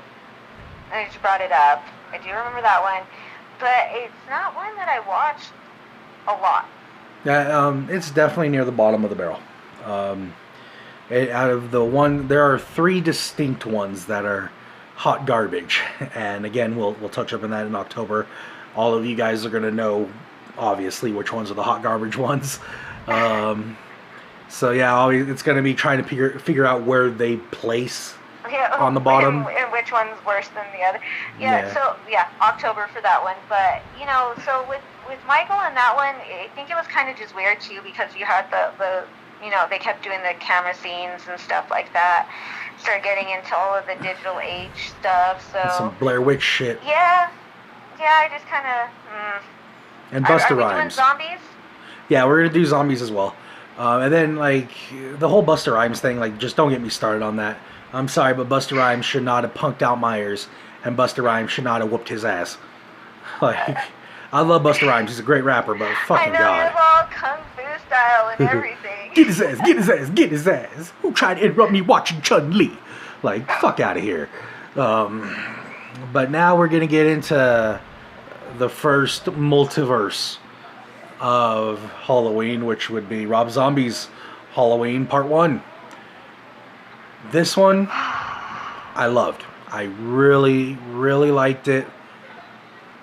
Speaker 2: I just brought it up. I do remember that one. But it's not one that I watched a lot.
Speaker 1: Yeah, it's definitely near the bottom of the barrel. Out of the one, there are 3 distinct ones that are hot garbage, and again, we'll touch up on that in October. All of you guys are gonna know, obviously, which ones are the hot garbage ones. So yeah, it's gonna be trying to figure out where they place
Speaker 2: Yeah,
Speaker 1: on the bottom.
Speaker 2: And which one's worse than the other? Yeah,
Speaker 1: Yeah.
Speaker 2: so yeah, October for that one. But so with Michael and that one, I think it was kind of just weird too because you had the they kept doing the camera scenes and stuff like that. Started getting into all of the digital age stuff. So
Speaker 1: Some Blair Witch shit.
Speaker 2: yeah, I just kind of.
Speaker 1: And Busta
Speaker 2: Are we
Speaker 1: Rhymes.
Speaker 2: doing zombies?
Speaker 1: Yeah, we're gonna do zombies as well. And then like the whole Busta Rhymes thing, like just don't get me started on that. I'm sorry, but Busta Rhymes should not have punked out Myers, and Busta Rhymes should not have whooped his ass. Like, I love Busta Rhymes. He's a great rapper, but fucking
Speaker 2: I know,
Speaker 1: God.
Speaker 2: he was all kung fu style and everything.
Speaker 1: Get his ass, get his ass, get his ass. Who tried to interrupt me watching Chun-Li? Like, fuck out of here. But now we're gonna get into the first multiverse of Halloween, which would be Rob Zombie's Halloween Part 1. This one, I loved. I really, really liked it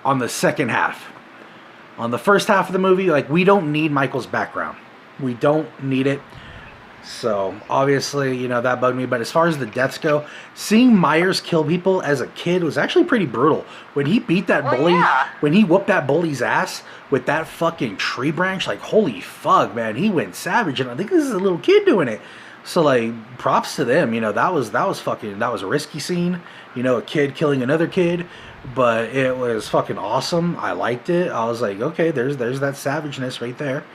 Speaker 1: on the second half. On the first half of the movie, like, we don't need Michael's background. We don't need it. So, obviously, that bugged me. But as far as the deaths go, seeing Myers kill people as a kid was actually pretty brutal. When he beat that bully,
Speaker 2: yeah.
Speaker 1: when he whooped that bully's ass with that fucking tree branch, like, holy fuck, man, he went savage. And I think this is a little kid doing it. So, like, props to them. That was a risky scene. A kid killing another kid. But it was fucking awesome. I liked it. I was like, okay, there's that savageness right there.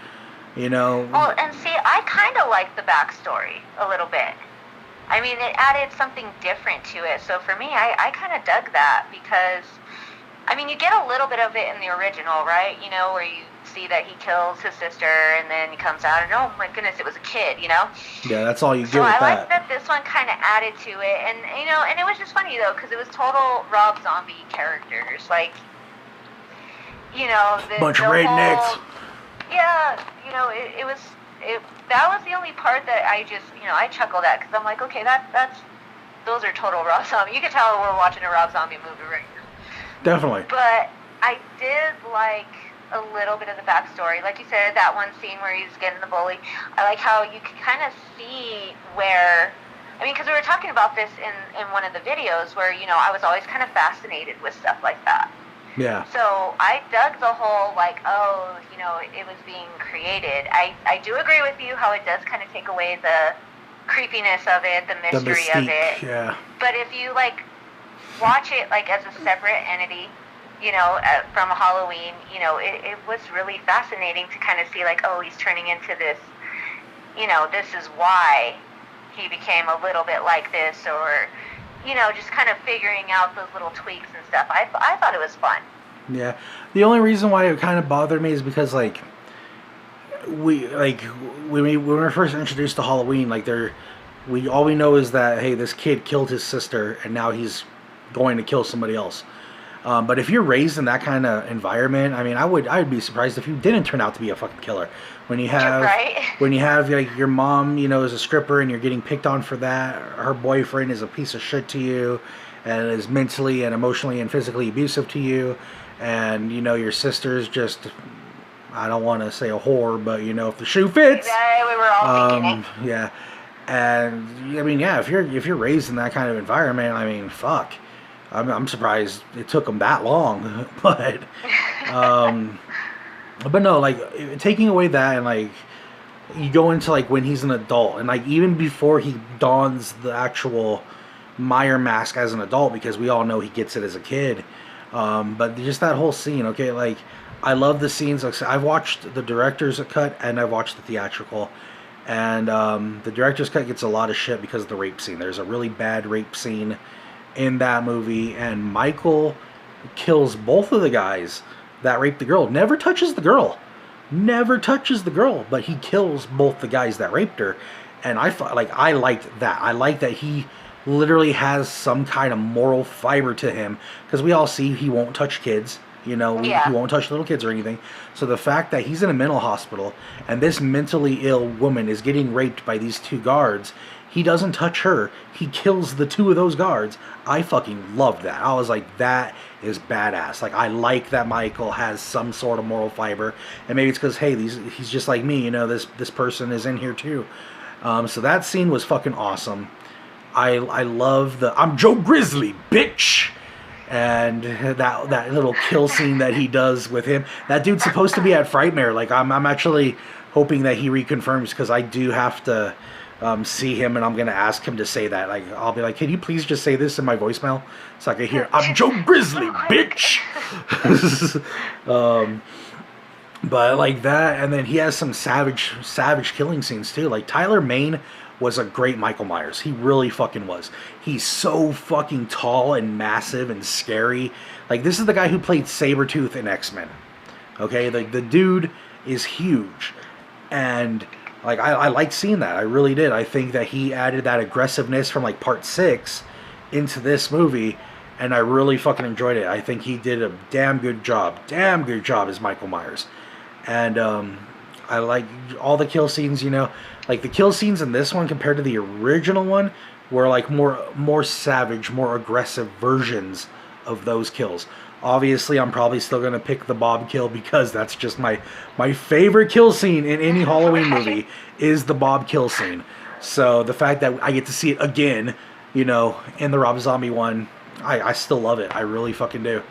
Speaker 2: Well, and see, I kind of like the backstory a little bit. I mean, it added something different to it. So for me, I kind of dug that because, I mean, you get a little bit of it in the original, right? Where you see that he kills his sister and then he comes out and, oh my goodness, it was a kid,
Speaker 1: Yeah, that's all you get
Speaker 2: so
Speaker 1: with
Speaker 2: I
Speaker 1: that.
Speaker 2: like that this one kind of added to it. And, and it was just funny, though, because it was total Rob Zombie characters. Like,
Speaker 1: bunch of rednecks.
Speaker 2: Yeah, that was the only part that I just, I chuckled at because I'm like, okay, those are total Rob Zombie. You can tell we're watching a Rob Zombie movie right now.
Speaker 1: Definitely.
Speaker 2: But I did like a little bit of the backstory. Like you said, that one scene where he's getting the bully. I like how you can kind of see where, because we were talking about this in one of the videos where, I was always kind of fascinated with stuff like that.
Speaker 1: Yeah.
Speaker 2: So I dug the whole, it was being created. I do agree with you how it does kind of take away the creepiness of it, the mystery of it.
Speaker 1: Yeah.
Speaker 2: But if you, watch it, as a separate entity, from Halloween, it was really fascinating to kind of see, he's turning into this, this is why he became a little bit like this, or... just kind of figuring out those little tweaks and stuff. I thought it was fun.
Speaker 1: Yeah. The only reason why it kind of bothered me is because, when we were first introduced to Halloween, all we know is that, hey, this kid killed his sister and now he's going to kill somebody else. But if you're raised in that kind of environment, I would be surprised if you didn't turn out to be a fucking killer. When you have,
Speaker 2: right?
Speaker 1: When you have your mom, is a stripper and you're getting picked on for that. Her boyfriend is a piece of shit to you, and is mentally and emotionally and physically abusive to you, and your sister's just, I don't want to say a whore, but if the shoe fits.
Speaker 2: Yeah, we were all thinking it.
Speaker 1: Yeah, and if you're raised in that kind of environment, fuck. I'm surprised it took them that long, but no, taking away that and you go into when he's an adult and even before he dons the actual Meyer mask as an adult, because we all know he gets it as a kid, but just that whole scene, okay, I love the scenes. I've watched the director's cut and I've watched the theatrical, and the director's cut gets a lot of shit because of the rape scene. There's a really bad rape scene in that movie, and Michael kills both of the guys that raped the girl. Never touches the girl, but he kills both the guys that raped her. And I thought, I liked that. I like that he literally has some kind of moral fiber to him, because we all see he won't touch kids. He won't touch little kids or anything. So the fact that he's in a mental hospital and this mentally ill woman is getting raped by these two guards, he doesn't touch her. He kills the two of those guards. I fucking loved that. I was like, that is badass. I like that Michael has some sort of moral fiber. And maybe it's because, hey, he's just like me. This person is in here too. So that scene was fucking awesome. I love the I'm Joe Grizzly, bitch. And that little kill scene that he does with him. That dude's supposed to be at Frightmare. Like I'm actually hoping that he reconfirms, because I do have to see him, and I'm gonna ask him to say that. Like I'll be like, can you please just say this in my voicemail so I can hear I'm Joe Grizzly, bitch. But like that, and then he has some savage killing scenes too. Like Tyler Mane was a great Michael Myers. He really fucking was. He's so fucking tall and massive and scary. Like, this is the guy who played Sabretooth in X-Men. Okay? Like, the dude is huge. And, like, I liked seeing that. I really did. I think that he added that aggressiveness from, like, Part 6 into this movie, and I really fucking enjoyed it. I think he did a damn good job. Damn good job as Michael Myers. And, I like all the kill scenes, you know. Like, the kill scenes in this one compared to the original one were, like, more savage, more aggressive versions of those kills. Obviously, I'm probably still going to pick the Bob kill, because that's just my favorite kill scene in any Halloween movie is the Bob kill scene. So, the fact that I get to see it again, you know, in the Rob Zombie one, I still love it. I really fucking do.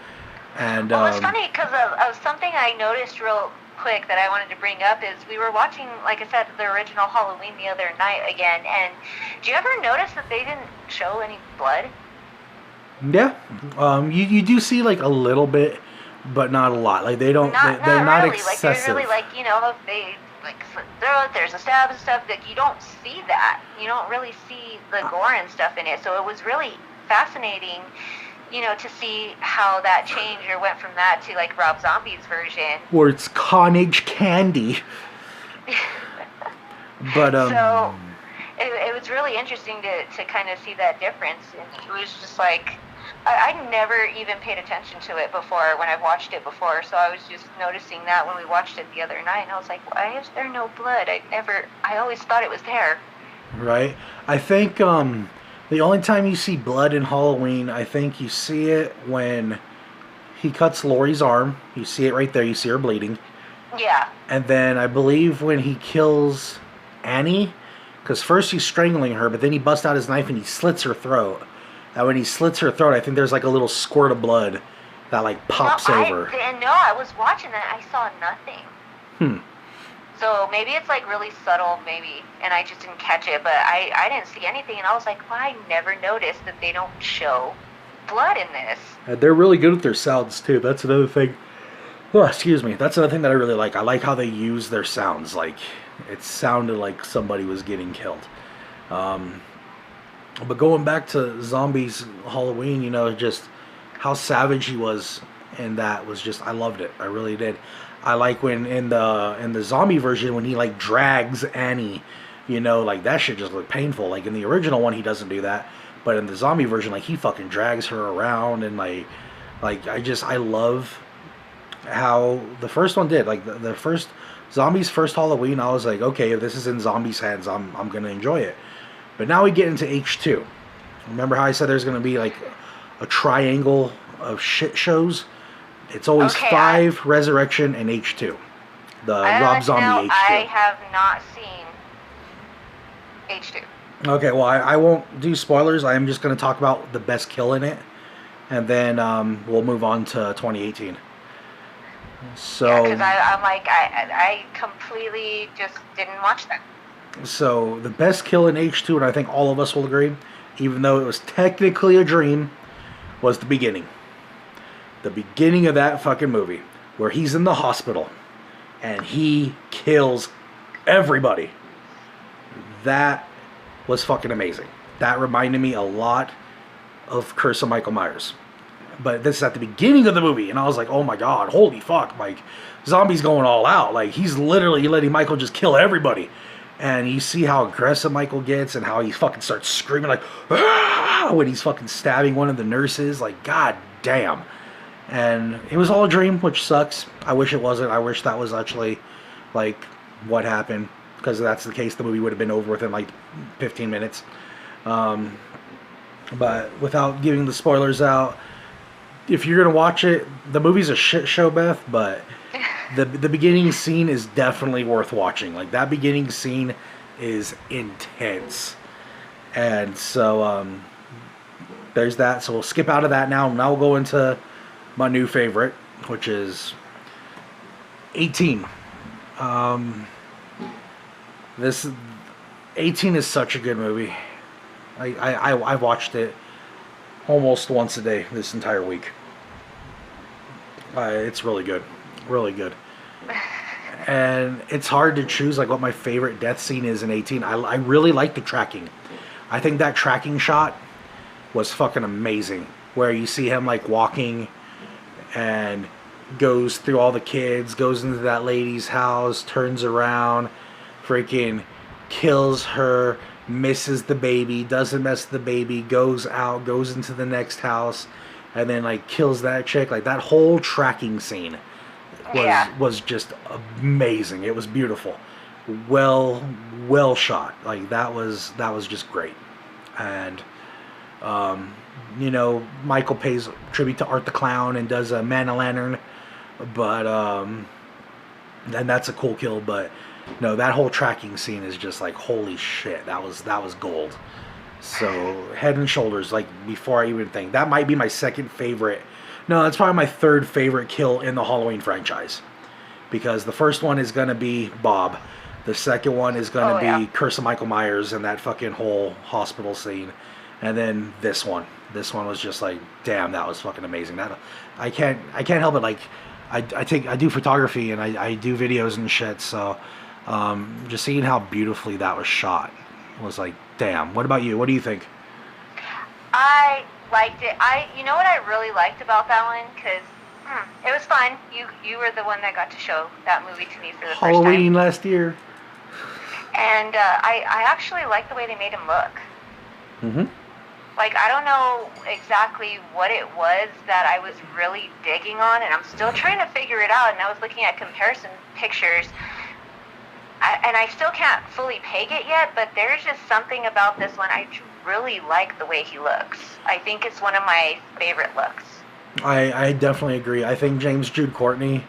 Speaker 1: And,
Speaker 2: well, it's funny, because of something I noticed real quick that I wanted to bring up is we were watching, like I said, the original Halloween the other night again, and do you ever notice that they didn't show any blood?
Speaker 1: Yeah, you do see like a little bit, but not a lot. Like they don't, they're not
Speaker 2: really
Speaker 1: excessive.
Speaker 2: Like they're really like, you know, if they like slit throat, there's a stab and stuff, that you don't see that. You don't really see the gore and stuff in it. So it was really fascinating, you know, to see how that changed or went from that to like Rob Zombie's version,
Speaker 1: where it's carnage candy. But
Speaker 2: so it was really interesting to kind of see that difference, and it was just like I never even paid attention to it before when I've watched it before. So I was just noticing that when we watched it the other night, and I was like, why is there no blood? I always thought it was there.
Speaker 1: Right. I think the only time you see blood in Halloween, I think you see it when he cuts Laurie's arm. You see it right there. You see her bleeding.
Speaker 2: Yeah.
Speaker 1: And then I believe when he kills Annie, because first he's strangling her, but then he busts out his knife and he slits her throat. And when he slits her throat, I think there's like a little squirt of blood that like pops over.
Speaker 2: I was watching that. I saw nothing. So maybe it's like really subtle, maybe, and I just didn't catch it. But I didn't see anything, and I was like, well, I never noticed that they don't show blood in this.
Speaker 1: And they're really good with their sounds too. That's another thing. Oh, excuse me. That's another thing that I really like. I like how they use their sounds. Like, it sounded like somebody was getting killed. But going back to Zombies Halloween, you know, just how savage he was, and that was just, I loved it. I really did. I like when in the zombie version, when he like drags Annie, you know, like that shit just looked painful. Like in the original one, he doesn't do that, but in the zombie version, like he fucking drags her around, and like I love how the first one did. Like the first Zombies first Halloween, I was like, okay, if this is in Zombies' hands, I'm gonna enjoy it. But now we get into H2. Remember how I said there's gonna be like a triangle of shit shows? It's always 5, Resurrection, and H2. The Rob Zombie H2.
Speaker 2: I have not seen H2.
Speaker 1: Okay, well, I won't do spoilers. I am just going to talk about the best kill in it. And then we'll move on to 2018. So, yeah,
Speaker 2: because I'm like, I completely just didn't watch that.
Speaker 1: So, the best kill in H2, and I think all of us will agree, even though it was technically a dream, was the beginning. The beginning of that fucking movie, where he's in the hospital and he kills everybody. That was fucking amazing. That reminded me a lot of Curse of Michael Myers. But this is at the beginning of the movie, and I was like, oh my god, holy fuck, like, Zombie's going all out. Like, he's literally letting Michael just kill everybody. And you see how aggressive Michael gets, and how he fucking starts screaming like, ah! When he's fucking stabbing one of the nurses. Like, god damn. And it was all a dream, which sucks. I wish it wasn't. I wish that was actually, like, what happened. Because if that's the case, the movie would have been over within, like, 15 minutes. But without giving the spoilers out, if you're going to watch it, the movie's a shit show, Beth, but the beginning scene is definitely worth watching. Like, that beginning scene is intense. And so there's that. So we'll skip out of that now. Now we'll go into my new favorite, which is 18. This 18 is such a good movie. I watched it almost once a day this entire week. It's really good, really good. And it's hard to choose like what my favorite death scene is in 18. I really like the tracking. I think that tracking shot was fucking amazing, where you see him like walking and goes through all the kids, goes into that lady's house, turns around, freaking kills her, misses the baby, doesn't miss the baby, goes out, goes into the next house, and then like kills that chick. Like that whole tracking scene was just amazing. It was beautiful, well shot. Like that was just great. And Michael pays tribute to Art the Clown and does a Man o' Lantern, but and that's a cool kill. But no, that whole tracking scene is just like holy shit. That was gold. So head and shoulders. Like before I even think, that might be my second favorite. No, that's probably my third favorite kill in the Halloween franchise, because the first one is gonna be Bob. The second one is gonna be Curse of Michael Myers and that fucking whole hospital scene. And then this one was just like, damn, that was fucking amazing. That I can't help it. Like, I do photography and I do videos and shit. So, just seeing how beautifully that was shot was like, damn. What about you? What do you think?
Speaker 2: I liked it. You know what I really liked about that one? Because it was fun. You were the one that got to show that movie to me for the
Speaker 1: Halloween
Speaker 2: first time.
Speaker 1: last year.
Speaker 2: And I actually liked the way they made him look.
Speaker 1: Mm-hmm.
Speaker 2: Like, I don't know exactly what it was that I was really digging on, and I'm still trying to figure it out. And I was looking at comparison pictures, and I still can't fully peg it yet, but there's just something about this one. I really like the way he looks. I think it's one of my favorite looks.
Speaker 1: I definitely agree. I think James Jude Courtney,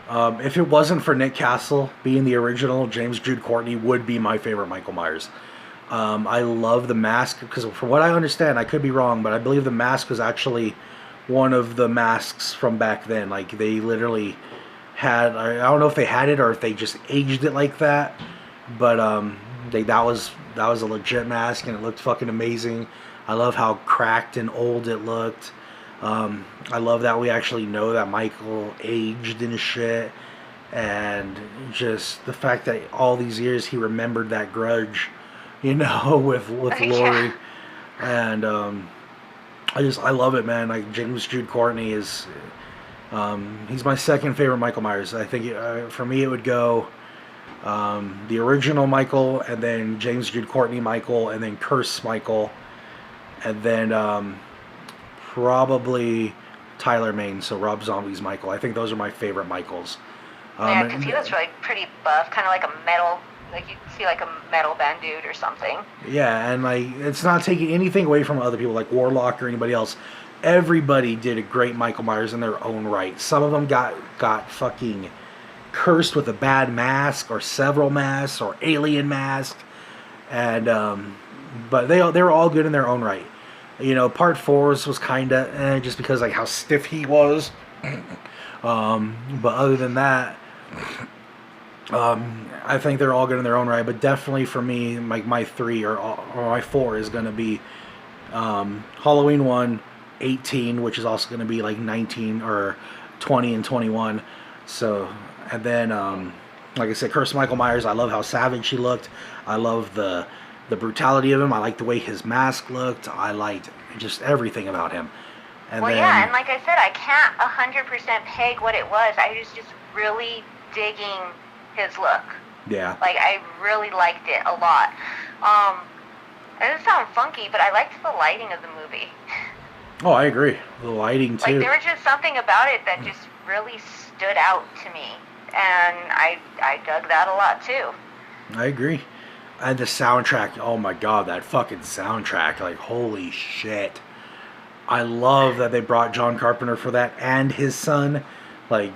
Speaker 1: if it wasn't for Nick Castle being the original, James Jude Courtney would be my favorite Michael Myers. I love the mask, because from what I understand, I could be wrong, but I believe the mask was actually one of the masks from back then. Like, they literally had, I don't know if they had it or if they just aged it like that, but that was a legit mask, and it looked fucking amazing. I love how cracked and old it looked. I love that we actually know that Michael aged and shit, and just the fact that all these years he remembered that grudge, with Laurie. And I love it, man. Like, James Jude Courtney is he's my second favorite Michael Myers. I think for me it would go the original Michael, and then James Jude Courtney Michael, and then Curse Michael, and then probably Tyler Mane, so Rob Zombie's Michael. I think those are my favorite Michaels.
Speaker 2: Yeah, because he was really pretty buff, kind of like a metal, like you see like a metal band dude or something.
Speaker 1: Yeah, and like, it's not taking anything away from other people like Warlock or anybody else. Everybody did a great Michael Myers in their own right. Some of them got fucking cursed with a bad mask or several masks or alien mask, and but they were all good in their own right. Part 4 was kind of just because like how stiff he was. But other than that, I think they're all good in their own right. But definitely for me, my 3 or my 4 is going to be Halloween 1, 18, which is also going to be like 19 or 20 and 21. So, and then like I said, Curse Michael Myers. I love how savage he looked. I love the brutality of him. I like the way his mask looked. I liked just everything about him. And
Speaker 2: well, yeah, and like I said, I can't 100% peg what it was. I was just really digging his look.
Speaker 1: Yeah.
Speaker 2: Like, I really liked it a lot. It doesn't sound funky, but I liked the lighting of the movie.
Speaker 1: Oh, I agree. The lighting, too.
Speaker 2: Like, there was just something about it that just really stood out to me. And I dug that a lot, too.
Speaker 1: I agree. And the soundtrack, oh my god, that fucking soundtrack, like, holy shit. I love that they brought John Carpenter for that, and his son. Like,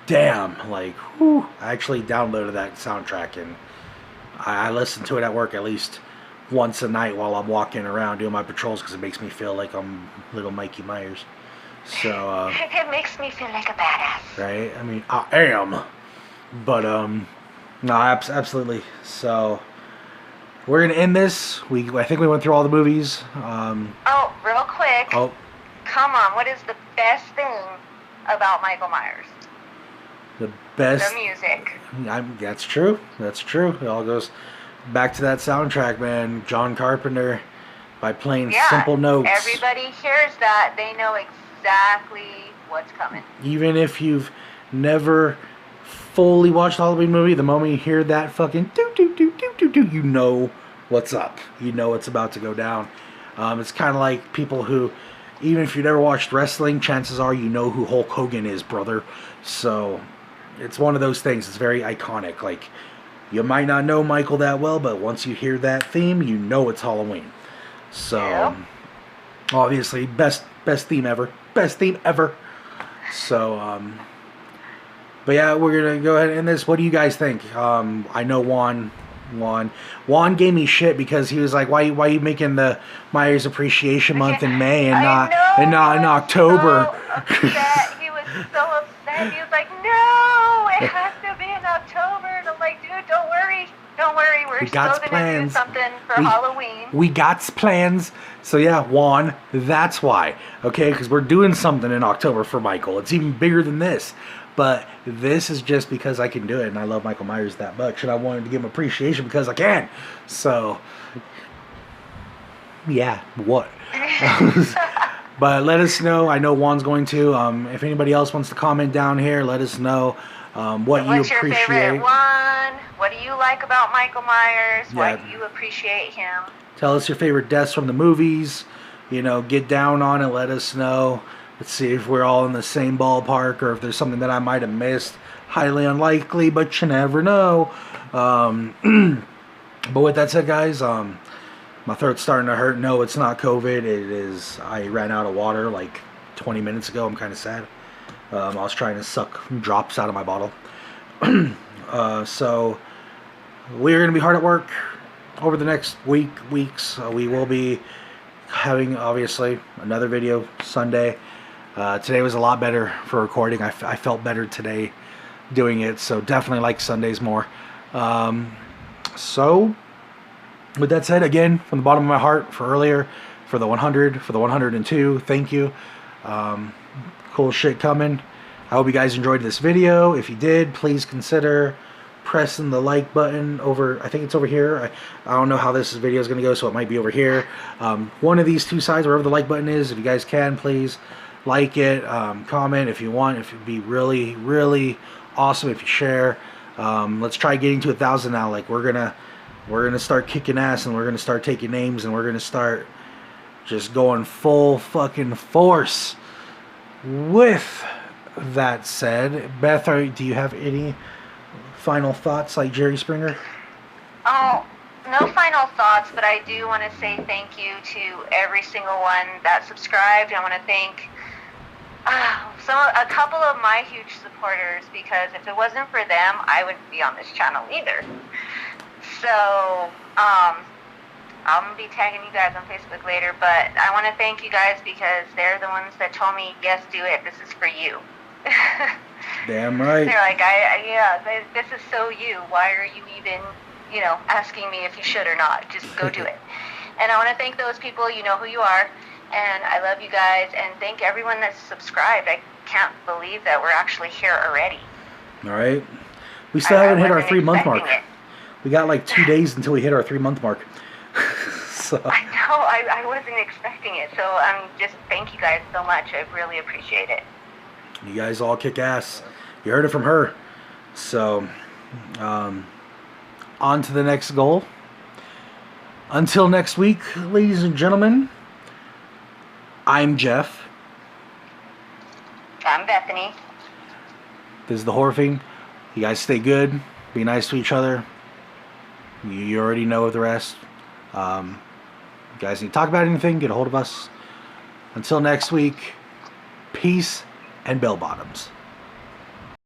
Speaker 1: damn, like, whew. I actually downloaded that soundtrack, and I listened to it at work at least once a night while I'm walking around doing my patrols because it makes me feel like I'm little Mikey Myers. So
Speaker 2: it makes me feel like a badass.
Speaker 1: right? I mean, I am, but no, absolutely. So we're gonna end this. I think we went through all the movies.
Speaker 2: Oh, real quick.
Speaker 1: Oh,
Speaker 2: come on! What is the best thing about Michael Myers?
Speaker 1: the best.
Speaker 2: The music.
Speaker 1: That's true. That's true. It all goes back to that soundtrack, man. John Carpenter, by playing simple notes.
Speaker 2: Everybody hears that. They know exactly what's coming.
Speaker 1: Even if you've never fully watched the Halloween movie, the moment you hear that fucking doo doo doo doo doo doo, you know what's up. You know what's about to go down. It's kind of like people who, even if you never watched wrestling, chances are you know who Hulk Hogan is, brother. So it's one of those things. It's very iconic. Like, you might not know Michael that well, but once you hear that theme, you know it's Halloween. So obviously, best theme ever. Best theme ever. So but yeah, we're gonna go ahead and end this. What do you guys think? I know Juan gave me shit because he was like, "Why you making the Myers Appreciation Month in May and not in October?"
Speaker 2: So upset. He was so upset. He was like, "No, it has to be in October." And I'm like, "Dude, don't worry. We're still gonna do something for Halloween.
Speaker 1: We got plans." So yeah, Juan, that's why. Okay, because we're doing something in October for Michael. It's even bigger than this. But this is just because I can do it, and I love Michael Myers that much, and I wanted to give him appreciation because I can. So, yeah, what? But let us know. I know Juan's going to. If anybody else wants to comment down here, let us know what you appreciate.
Speaker 2: What's your favorite one? What do you like about Michael Myers? Why do you appreciate him?
Speaker 1: Tell us your favorite deaths from the movies. You know, get down on it. Let us know. Let's see if we're all in the same ballpark or if there's something that I might have missed. Highly unlikely, but you never know. But with that said, guys, my throat's starting to hurt. No, it's not COVID. It is. I ran out of water like 20 minutes ago. I'm kind of sad. I was trying to suck drops out of my bottle. So we're going to be hard at work over the next weeks. We will be having, obviously, another video Sunday. Today was a lot better for recording. I felt better today doing it, so definitely like Sundays more. So with that said, again, from the bottom of my heart for earlier, for the 100, for the 102, thank you. Cool shit coming. I hope you guys enjoyed this video. If you did, please consider pressing the like button over, I think it's over here. I don't know how this video is going to go, so it might be over here. One of these two sides, wherever the like button is, if you guys can, please like it, comment if you want. If it'd be really, really awesome if you share. Let's try getting to 1,000 now. Like, we're gonna start kicking ass, and we're gonna start taking names, and we're gonna start just going full fucking force. With that said, Beth, do you have any final thoughts like Jerry Springer?
Speaker 2: Oh, no final thoughts, but I do want to say thank you to every single one that subscribed. I want to thank a couple of my huge supporters, because if it wasn't for them, I wouldn't be on this channel either. So, I'm going to be tagging you guys on Facebook later, but I want to thank you guys because they're the ones that told me, yes, do it, this is for you.
Speaker 1: Damn right.
Speaker 2: They're like, this is so you. Why are you even, asking me if you should or not? Just go do it. And I want to thank those people. You know who you are. And I love you guys. And thank everyone that's subscribed. I can't believe that we're actually here already.
Speaker 1: All right. We still haven't hit our 3-month mark. We got like 2 days until we hit our 3-month mark. So.
Speaker 2: I know. I wasn't expecting it. So just thank you guys so much. I really appreciate it.
Speaker 1: You guys all kick ass. You heard it from her. So, on to the next goal. Until next week, ladies and gentlemen, I'm Jeff.
Speaker 2: I'm Bethany.
Speaker 1: This is the Horror Fiend. You guys stay good. Be nice to each other. You already know the rest. You guys need to talk about anything, get a hold of us. Until next week, peace and bell bottoms.